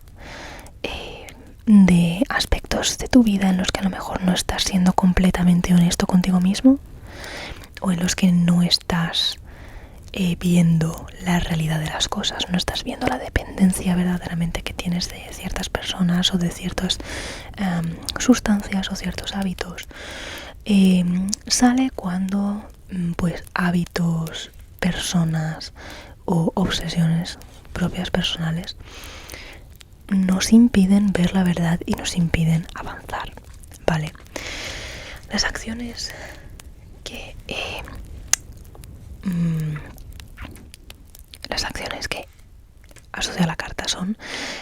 de aspectos de tu vida en los que a lo mejor no estás siendo completamente honesto contigo mismo, o en los que no estás viendo la realidad de las cosas, no estás viendo la dependencia verdaderamente que tienes de ciertas personas o de ciertas sustancias o ciertos hábitos. Sale cuando pues hábitos, personas o obsesiones propias personales nos impiden ver la verdad y nos impiden avanzar, ¿vale? Las acciones que asocia la carta son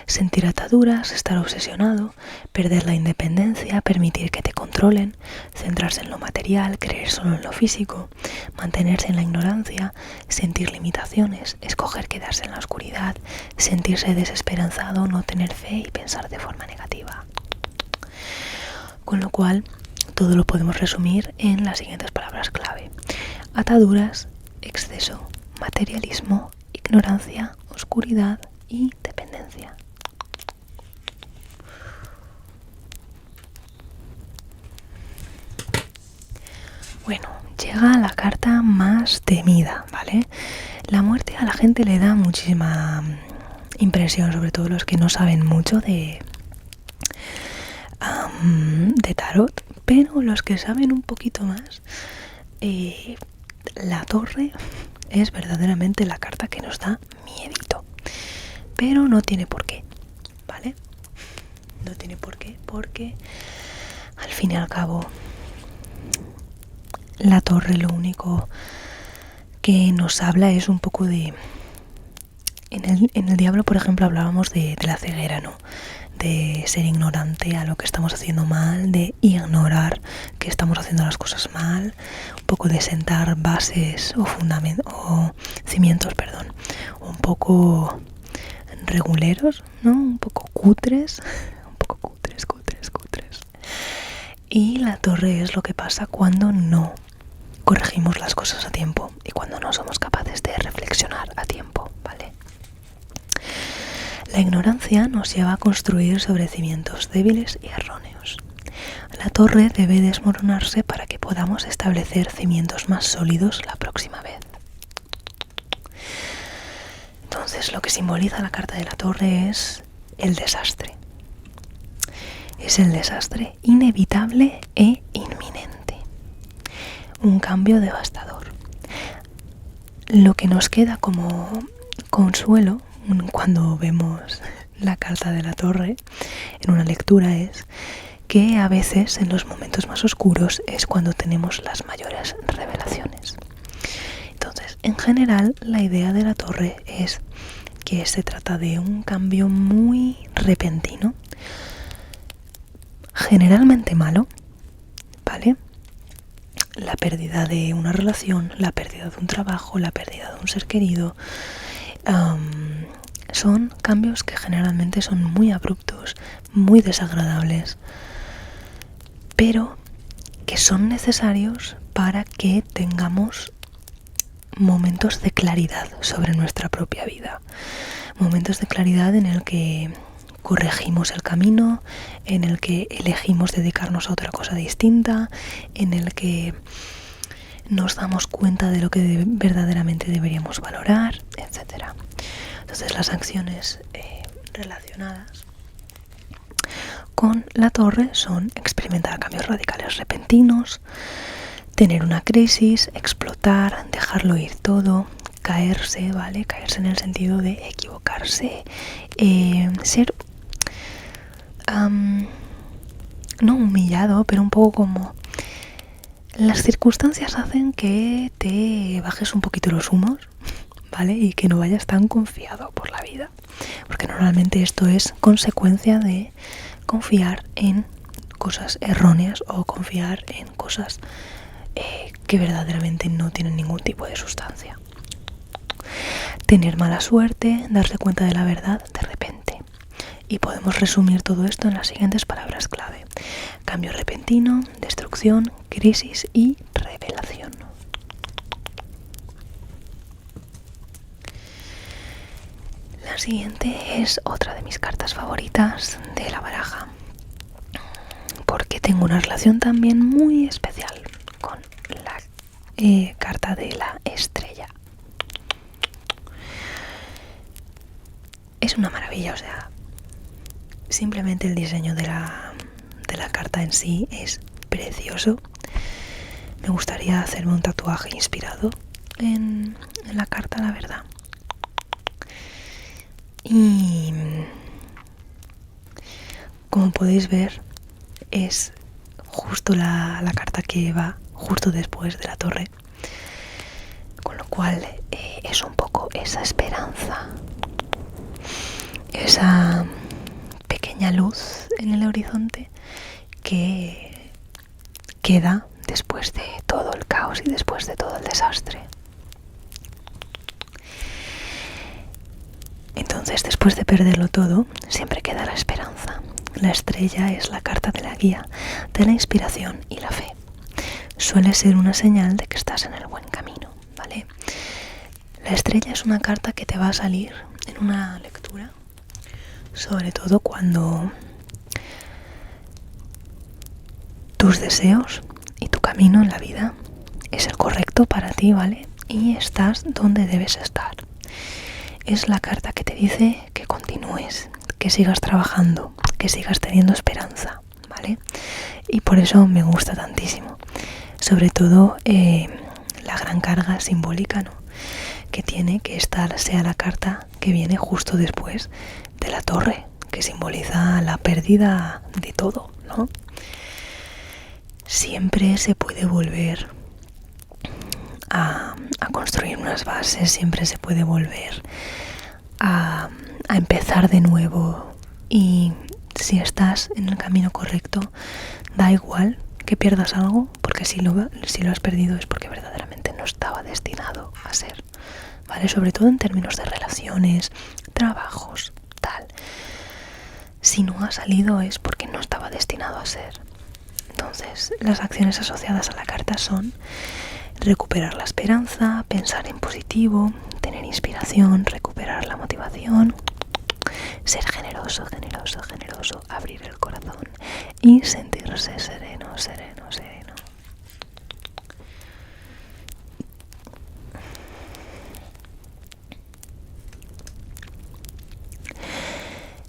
sentir ataduras, estar obsesionado, perder la independencia, permitir que te controlen, centrarse en lo material, creer solo en lo físico, mantenerse en la ignorancia, sentir limitaciones, escoger quedarse en la oscuridad, sentirse desesperanzado, no tener fe y pensar de forma negativa. Con lo cual, todo lo podemos resumir en las siguientes palabras clave: ataduras, exceso, materialismo, ignorancia, oscuridad y dependencia. Bueno, llega la carta más temida, ¿vale? La muerte a la gente le da muchísima impresión, sobre todo los que no saben mucho de tarot, pero los que saben un poquito más, la torre es verdaderamente la carta que nos da miedito, pero no tiene por qué, ¿vale? No tiene por qué, porque al fin y al cabo la torre lo único que nos habla es un poco de... En el diablo, por ejemplo, hablábamos de la ceguera, ¿no? De ser ignorante a lo que estamos haciendo mal, de ignorar que estamos haciendo las cosas mal, un poco de sentar bases o cimientos, un poco reguleros, ¿no? Un poco cutres, cutres. Y la torre es lo que pasa cuando no corregimos las cosas a tiempo y cuando no somos capaces de reflexionar a tiempo, ¿vale? La ignorancia nos lleva a construir sobre cimientos débiles y erróneos. La torre debe desmoronarse para que podamos establecer cimientos más sólidos la próxima vez. Entonces, lo que simboliza la carta de la torre es el desastre. Es el desastre inevitable e inminente. Un cambio devastador. Lo que nos queda como consuelo cuando vemos la carta de la torre en una lectura es que a veces en los momentos más oscuros es cuando tenemos las mayores revelaciones. Entonces, en general, la idea de la torre es que se trata de un cambio muy repentino, generalmente malo, ¿vale? La pérdida de una relación, la pérdida de un trabajo, la pérdida de un ser querido, son cambios que generalmente son muy abruptos, muy desagradables, pero que son necesarios para que tengamos momentos de claridad sobre nuestra propia vida, momentos de claridad en el que corregimos el camino, en el que elegimos dedicarnos a otra cosa distinta, en el que nos damos cuenta de lo que verdaderamente deberíamos valorar, etc. Entonces, las acciones relacionadas con la torre son experimentar cambios radicales repentinos, tener una crisis, explotar, dejarlo ir todo, caerse, ¿vale? Caerse en el sentido de equivocarse, ser no humillado, pero un poco como las circunstancias hacen que te bajes un poquito los humos, ¿vale? Y que no vayas tan confiado por la vida, porque normalmente esto es consecuencia de confiar en cosas erróneas o confiar en cosas que verdaderamente no tienen ningún tipo de sustancia. Tener mala suerte, darse cuenta de la verdad de repente. Y podemos resumir todo esto en las siguientes palabras clave: cambio repentino, destrucción, crisis y revelación. La siguiente es otra de mis cartas favoritas de la baraja, porque tengo una relación también muy especial con la carta de la estrella. Es una maravilla, o sea, simplemente el diseño de la carta en sí es precioso. Me gustaría hacerme un tatuaje inspirado en la carta, la verdad. Y como podéis ver, es justo la carta que va justo después de la torre, con lo cual es un poco esa esperanza, esa pequeña luz en el horizonte que queda después de todo el caos y después de todo el desastre. Entonces, después de perderlo todo, siempre queda la esperanza. La estrella es la carta de la guía, de la inspiración y la fe. Suele ser una señal de que estás en el buen camino, ¿vale? La estrella es una carta que te va a salir en una lectura, sobre todo cuando tus deseos y tu camino en la vida es el correcto para ti, ¿vale? Y estás donde debes estar. Es la carta que te dice que continúes, que sigas trabajando, que sigas teniendo esperanza, ¿vale? Y por eso me gusta tantísimo. Sobre todo la gran carga simbólica, ¿no?, que tiene que esta sea la carta que viene justo después de la torre, que simboliza la pérdida de todo, ¿no? Siempre se puede volver a construir unas bases, siempre se puede volver a empezar de nuevo, y si estás en el camino correcto, da igual que pierdas algo, porque si lo has perdido es porque verdaderamente no estaba destinado a ser, ¿vale? Sobre todo en términos de relaciones, trabajos, tal. Si no ha salido es porque no estaba destinado a ser. Entonces, las acciones asociadas a la carta son recuperar la esperanza, pensar en positivo, tener inspiración, recuperar la motivación, ser generoso, generoso, generoso, abrir el corazón y sentirse sereno, sereno, sereno.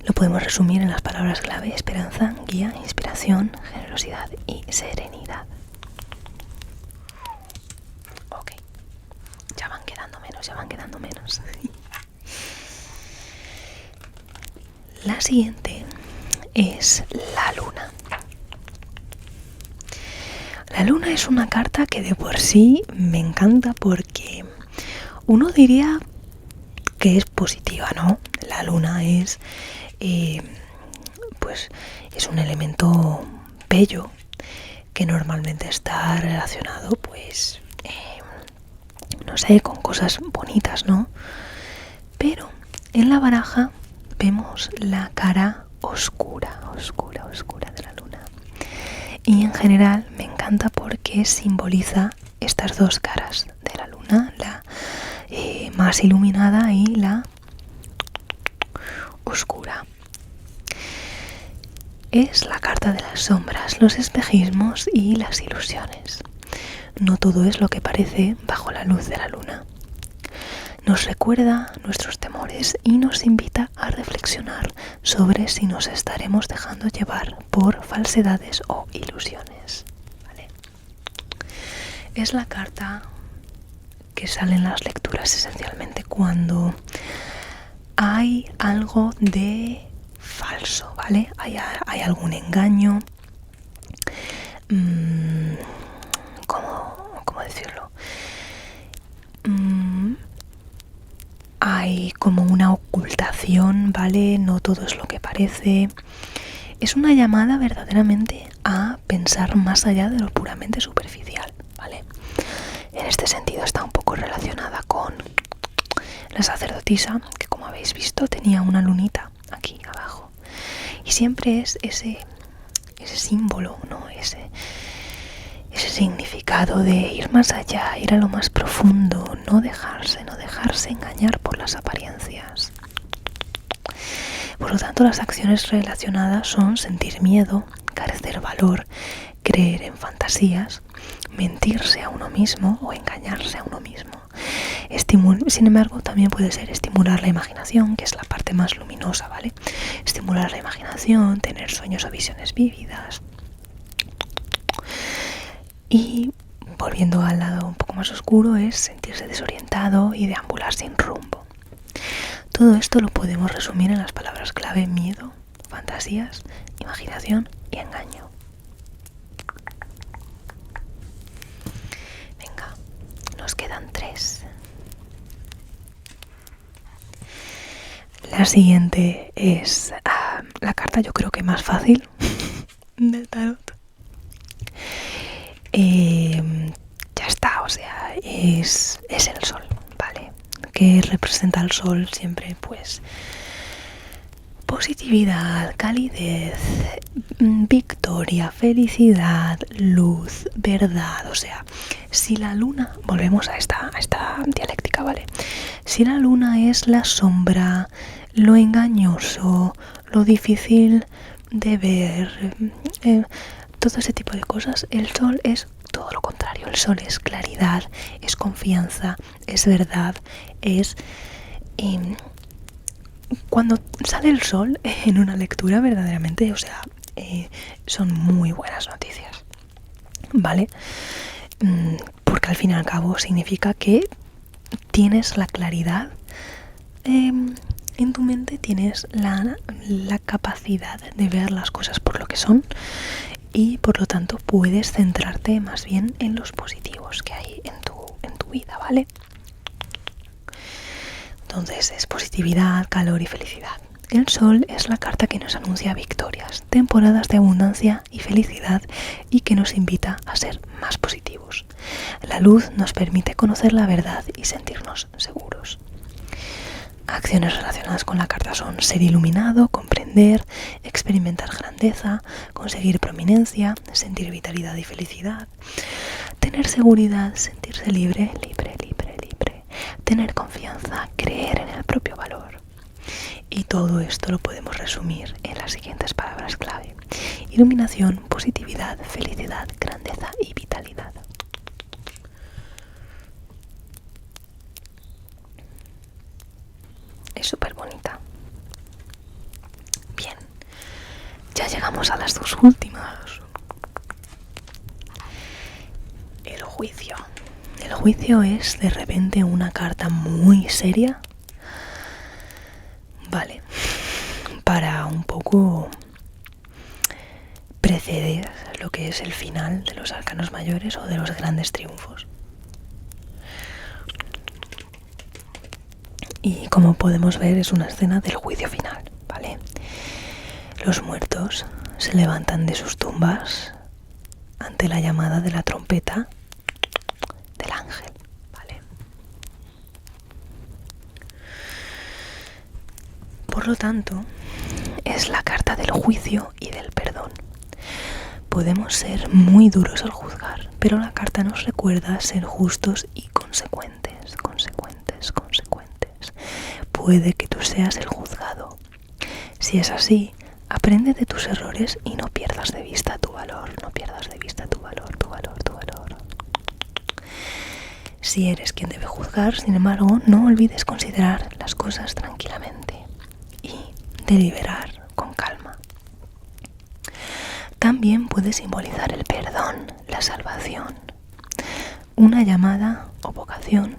Lo podemos resumir en las palabras clave: esperanza, guía, inspiración, generosidad y serenidad. Ok, ya van quedando menos. La siguiente es la luna. La luna es una carta que de por sí me encanta porque uno diría que es positiva, ¿no? La luna es pues es un elemento bello que normalmente está relacionado, pues no sé, con cosas bonitas, ¿no? Pero en la baraja vemos la cara oscura de la luna, y en general me encanta porque simboliza estas dos caras de la luna, la más iluminada y la oscura. Es la carta de las sombras, los espejismos y las ilusiones. No todo es lo que parece bajo la luz de la luna. Nos recuerda nuestros temores y nos invita a reflexionar sobre si nos estaremos dejando llevar por falsedades o ilusiones, ¿vale? Es la carta que sale en las lecturas esencialmente cuando hay algo de falso, ¿vale? Hay algún engaño, ¿cómo decirlo? Hay como una ocultación, ¿vale? No todo es lo que parece. Es una llamada verdaderamente a pensar más allá de lo puramente superficial, ¿vale? En este sentido está un poco relacionada con la sacerdotisa, que como habéis visto tenía una lunita aquí abajo. Y siempre es ese símbolo, ¿no? Ese significado de ir más allá, ir a lo más profundo, no dejarse engañar por las apariencias. Por lo tanto, las acciones relacionadas son sentir miedo, carecer valor, creer en fantasías, mentirse a uno mismo o engañarse a uno mismo. Sin embargo, también puede ser estimular la imaginación, que es la parte más luminosa, ¿vale? Estimular la imaginación, tener sueños o visiones vívidas. Y volviendo al lado un poco más oscuro, es sentirse desorientado y deambular sin rumbo. Todo esto lo podemos resumir en las palabras clave: miedo, fantasías, imaginación y engaño. Venga, nos quedan 3. La siguiente es la carta, yo creo que más fácil del tarot. Ya está, o sea, es el sol, ¿vale? Que representa al sol siempre, pues, positividad, calidez, victoria, felicidad, luz, verdad. O sea, Si la luna, volvemos a esta dialéctica, ¿vale? Si la luna es la sombra, lo engañoso, lo difícil de ver, todo ese tipo de cosas, el sol es todo lo contrario. El sol es claridad, es confianza, es verdad, es... cuando sale el sol en una lectura verdaderamente, o sea, son muy buenas noticias, ¿vale? Porque al fin y al cabo significa que tienes la claridad en tu mente, tienes la capacidad de ver las cosas por lo que son y por lo tanto puedes centrarte más bien en los positivos que hay en tu vida, ¿vale? Entonces es positividad, calor y felicidad. El sol es la carta que nos anuncia victorias, temporadas de abundancia y felicidad y que nos invita a ser más positivos. La luz nos permite conocer la verdad y sentirnos seguros. Acciones relacionadas con la carta son ser iluminado, comprender, experimentar grandeza, conseguir prominencia, sentir vitalidad y felicidad, tener seguridad, sentirse libre, tener confianza, creer en el propio valor. Y todo esto lo podemos resumir en las siguientes palabras clave: iluminación, positividad, felicidad, grandeza y vitalidad. Es súper bonita. Bien, ya llegamos a las dos últimas. El juicio. El juicio es de repente una carta muy seria, ¿vale? Para un poco preceder lo que es el final de los arcanos mayores o de los grandes triunfos. Y como podemos ver, es una escena del juicio final, ¿vale? Los muertos se levantan de sus tumbas ante la llamada de la trompeta del ángel, ¿vale? Por lo tanto, es la carta del juicio y del perdón. Podemos ser muy duros al juzgar, pero la carta nos recuerda ser justos y consecuentes. Puede que tú seas el juzgado. Si es así, aprende de tus errores y no pierdas de vista tu valor, Si eres quien debe juzgar, sin embargo, no olvides considerar las cosas tranquilamente y deliberar con calma. También puede simbolizar el perdón, la salvación, una llamada o vocación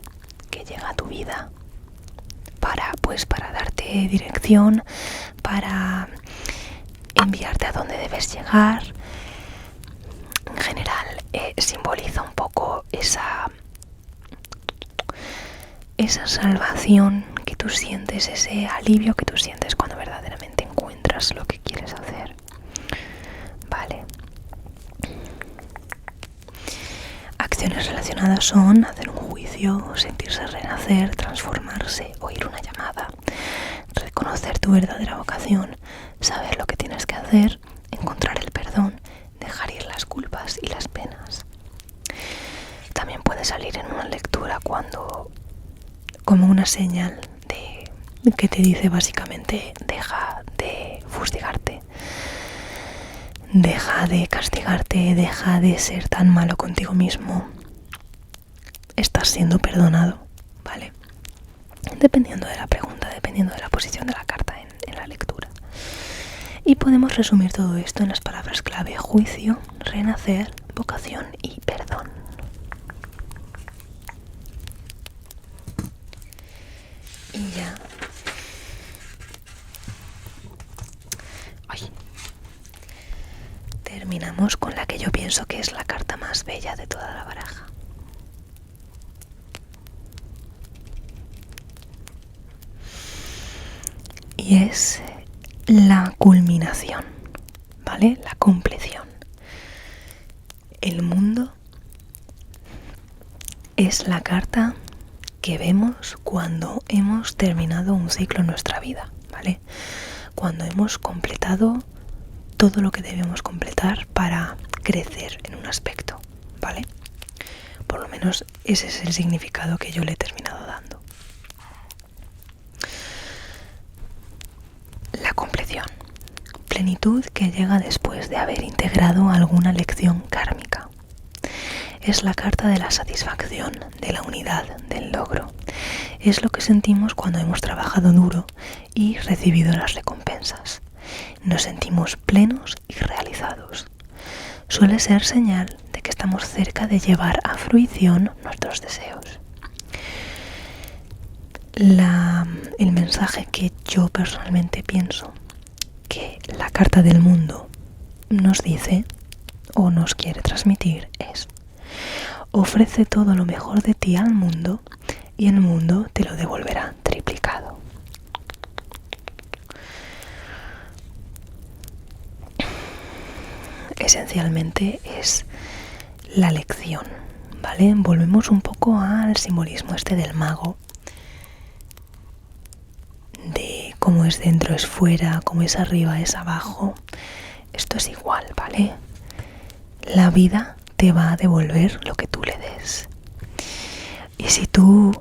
que llega a tu vida para darte dirección, para enviarte a donde debes llegar. En general, simboliza un poco esa salvación que tú sientes, ese alivio que tú sientes cuando verdaderamente encuentras lo que quieres hacer. Vale. Acciones relacionadas son hacer un juicio, sentirse renacer, transformarse, oír una llamada, reconocer tu verdadera vocación, saber lo que tienes que hacer, encontrar el perdón, dejar ir las culpas y las penas. También puede salir en una lectura como una señal que te dice básicamente: deja de fustigarte, deja de castigarte, deja de ser tan malo contigo mismo. Estás siendo perdonado, ¿vale? Dependiendo de la pregunta, dependiendo de la posición de la carta en la lectura. Y podemos resumir todo esto en las palabras clave: juicio, renacer, vocación y perdón. Y ya. Terminamos con la que yo pienso que es la carta más bella de toda la baraja. Y es la culminación, ¿vale? La compleción. El mundo es la carta que vemos cuando hemos terminado un ciclo en nuestra vida, ¿vale? Cuando hemos completado todo lo que debemos completar para crecer en un aspecto, ¿vale? por lo menos ese es el significado que yo le he terminado dando. La compleción. Plenitud que llega después de haber integrado alguna lección kármica. Es la carta de la satisfacción, de la unidad, del logro. Es lo que sentimos cuando hemos trabajado duro y recibido las recompensas. Nos sentimos plenos y realizados. Suele ser señal de que estamos cerca de llevar a fruición nuestros deseos. El mensaje que yo personalmente pienso que la carta del mundo nos dice o nos quiere transmitir es: ofrece todo lo mejor de ti al mundo y el mundo te lo devolverá triplicado. Esencialmente es la lección, ¿vale? Volvemos un poco al simbolismo este del mago, de cómo es dentro es fuera, cómo es arriba es abajo. Esto es igual, ¿vale? La vida te va a devolver lo que tú le des. Y si tú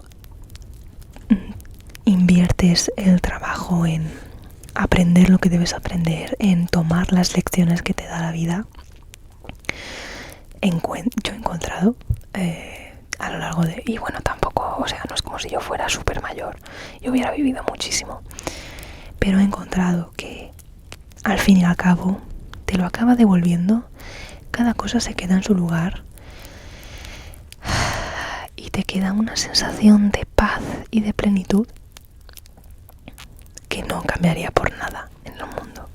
inviertes el trabajo en aprender lo que debes aprender, en tomar las lecciones que te da la vida, yo he encontrado a lo largo de... Y bueno, tampoco, o sea, no es como si yo fuera súper mayor y hubiera vivido muchísimo, pero he encontrado que al fin y al cabo te lo acaba devolviendo. Cada cosa se queda en su lugar y te queda una sensación de paz y de plenitud que no cambiaría por nada en el mundo.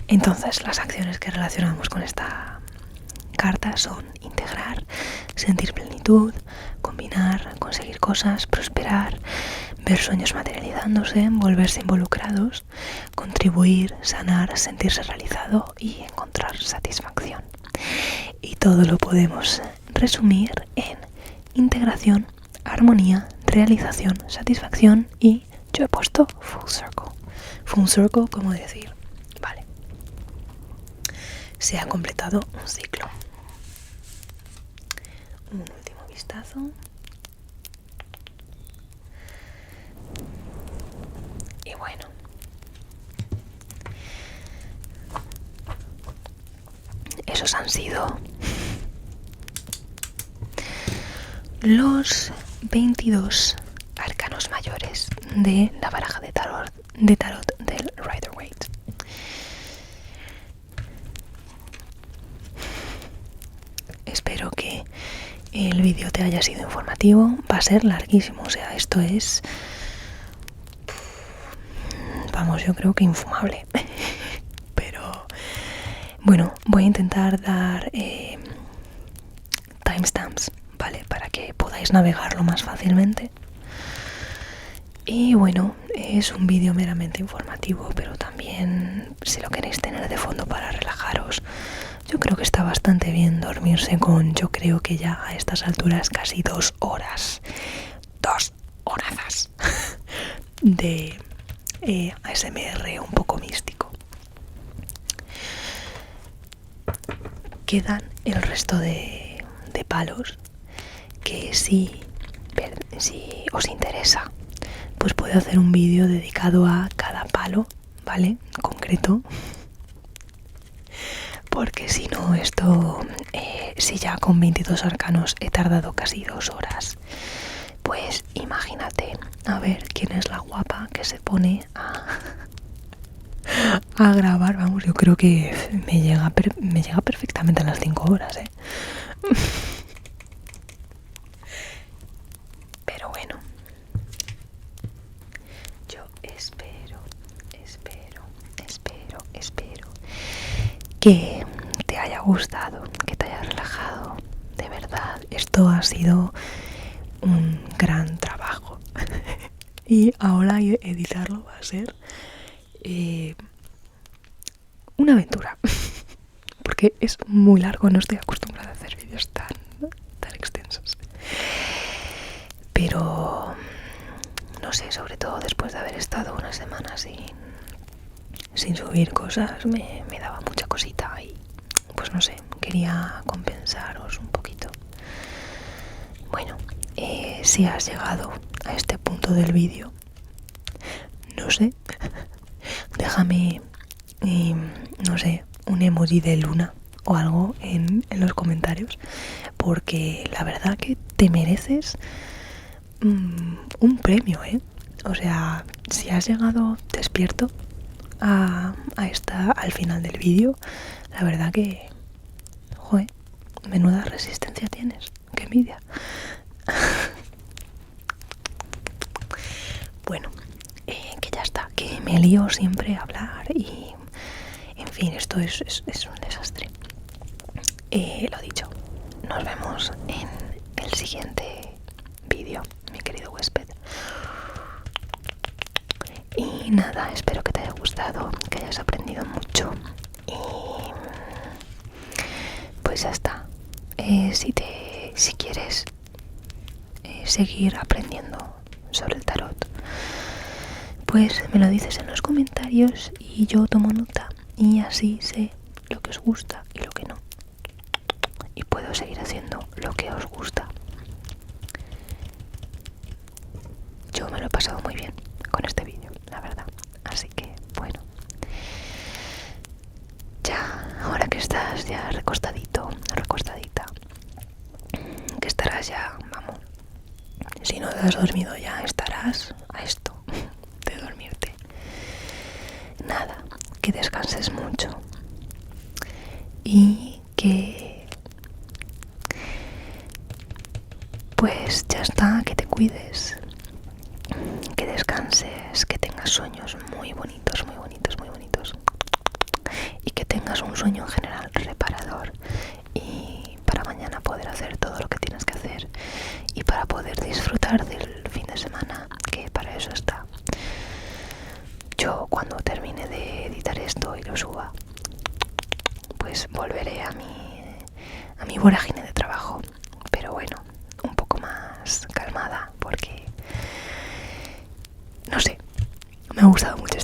Entonces, las acciones que relacionamos con esta carta son integrar, sentir plenitud, combinar, conseguir cosas, prosperar, ver sueños materializándose, volverse involucrados, contribuir, sanar, sentirse realizado y encontrar satisfacción. Y todo lo podemos resumir en integración, armonía, realización, satisfacción y yo he puesto full circle. Full circle, como decir, vale, se ha completado un ciclo. Un último vistazo. Y bueno, esos han sido los 22 arcanos mayores de la baraja de tarot del Rider-Waite. Espero que el vídeo te haya sido informativo. Va a ser larguísimo, o sea, esto es... Vamos, yo creo que infumable. Pero bueno, voy a intentar dar timestamps, ¿vale? Para que podáis navegarlo más fácilmente. Y bueno, es un vídeo meramente informativo, pero también si lo queréis tener de fondo para relajaros, yo creo que está bastante bien dormirse con, yo creo que ya a estas alturas casi 2 horas. 2 horas de ASMR un poco místico. Quedan el resto de palos que si os interesa, pues puedo hacer un vídeo dedicado a cada palo, ¿vale? Concreto. Porque si no, esto, si ya con 22 arcanos he tardado casi 2 horas, pues imagínate, a ver quién es la guapa que se pone a grabar. Vamos, yo creo que me llega perfectamente a las 5 horas, ¿eh? Pero bueno, yo espero que te haya gustado, que te haya relajado. De verdad, esto ha sido un gran trabajo. Y ahora editarlo va a ser una aventura. Porque es muy largo, no estoy acostumbrada a hacer vídeos tan extensos. Pero no sé, sobre todo después de haber estado una semana sin subir cosas, me daba mucha cosita y pues no sé, quería compensaros un poquito. Bueno, si has llegado a este punto del vídeo, no sé, déjame, no sé, un emoji de luna o algo en los comentarios, porque la verdad que te mereces un premio, ¿eh? O sea, si has llegado despierto al final del vídeo, la verdad que, joder, menuda resistencia tienes, qué envidia. Bueno, que ya está, que me lío siempre a hablar y, en fin, esto es un desastre. Lo dicho, nos vemos en el siguiente vídeo, mi querido huésped. Y nada, espero que te haya gustado, que hayas aprendido mucho. Y pues ya está. Si quieres seguir aprendiendo sobre el tarot, pues me lo dices en los comentarios y yo tomo nota y así sé lo que os gusta y lo que no. Y puedo seguir haciendo lo que os gusta. Yo me lo he pasado muy bien con este vídeo, la verdad. Así que, bueno. Ya, ahora que estás ya recostadito, recostadita, que estarás ya, vamos. Si no te has dormido ya, estarás a esto de dormirte. Nada, que descanses mucho. Y que... pues ya está, que te cuides. Que descanses, que tengas sueños muy bonitos, muy bonitos, muy bonitos. Y que tengas un sueño en general reparador. Y para mañana poder hacer todo lo que tienes que hacer. Y para poder disfrutar del fin de semana, que para eso está. Yo cuando termine de editar esto y lo suba, pues volveré a mi vorágine de trabajo. Pero bueno, un poco más calmada porque... no sé, me ha gustado mucho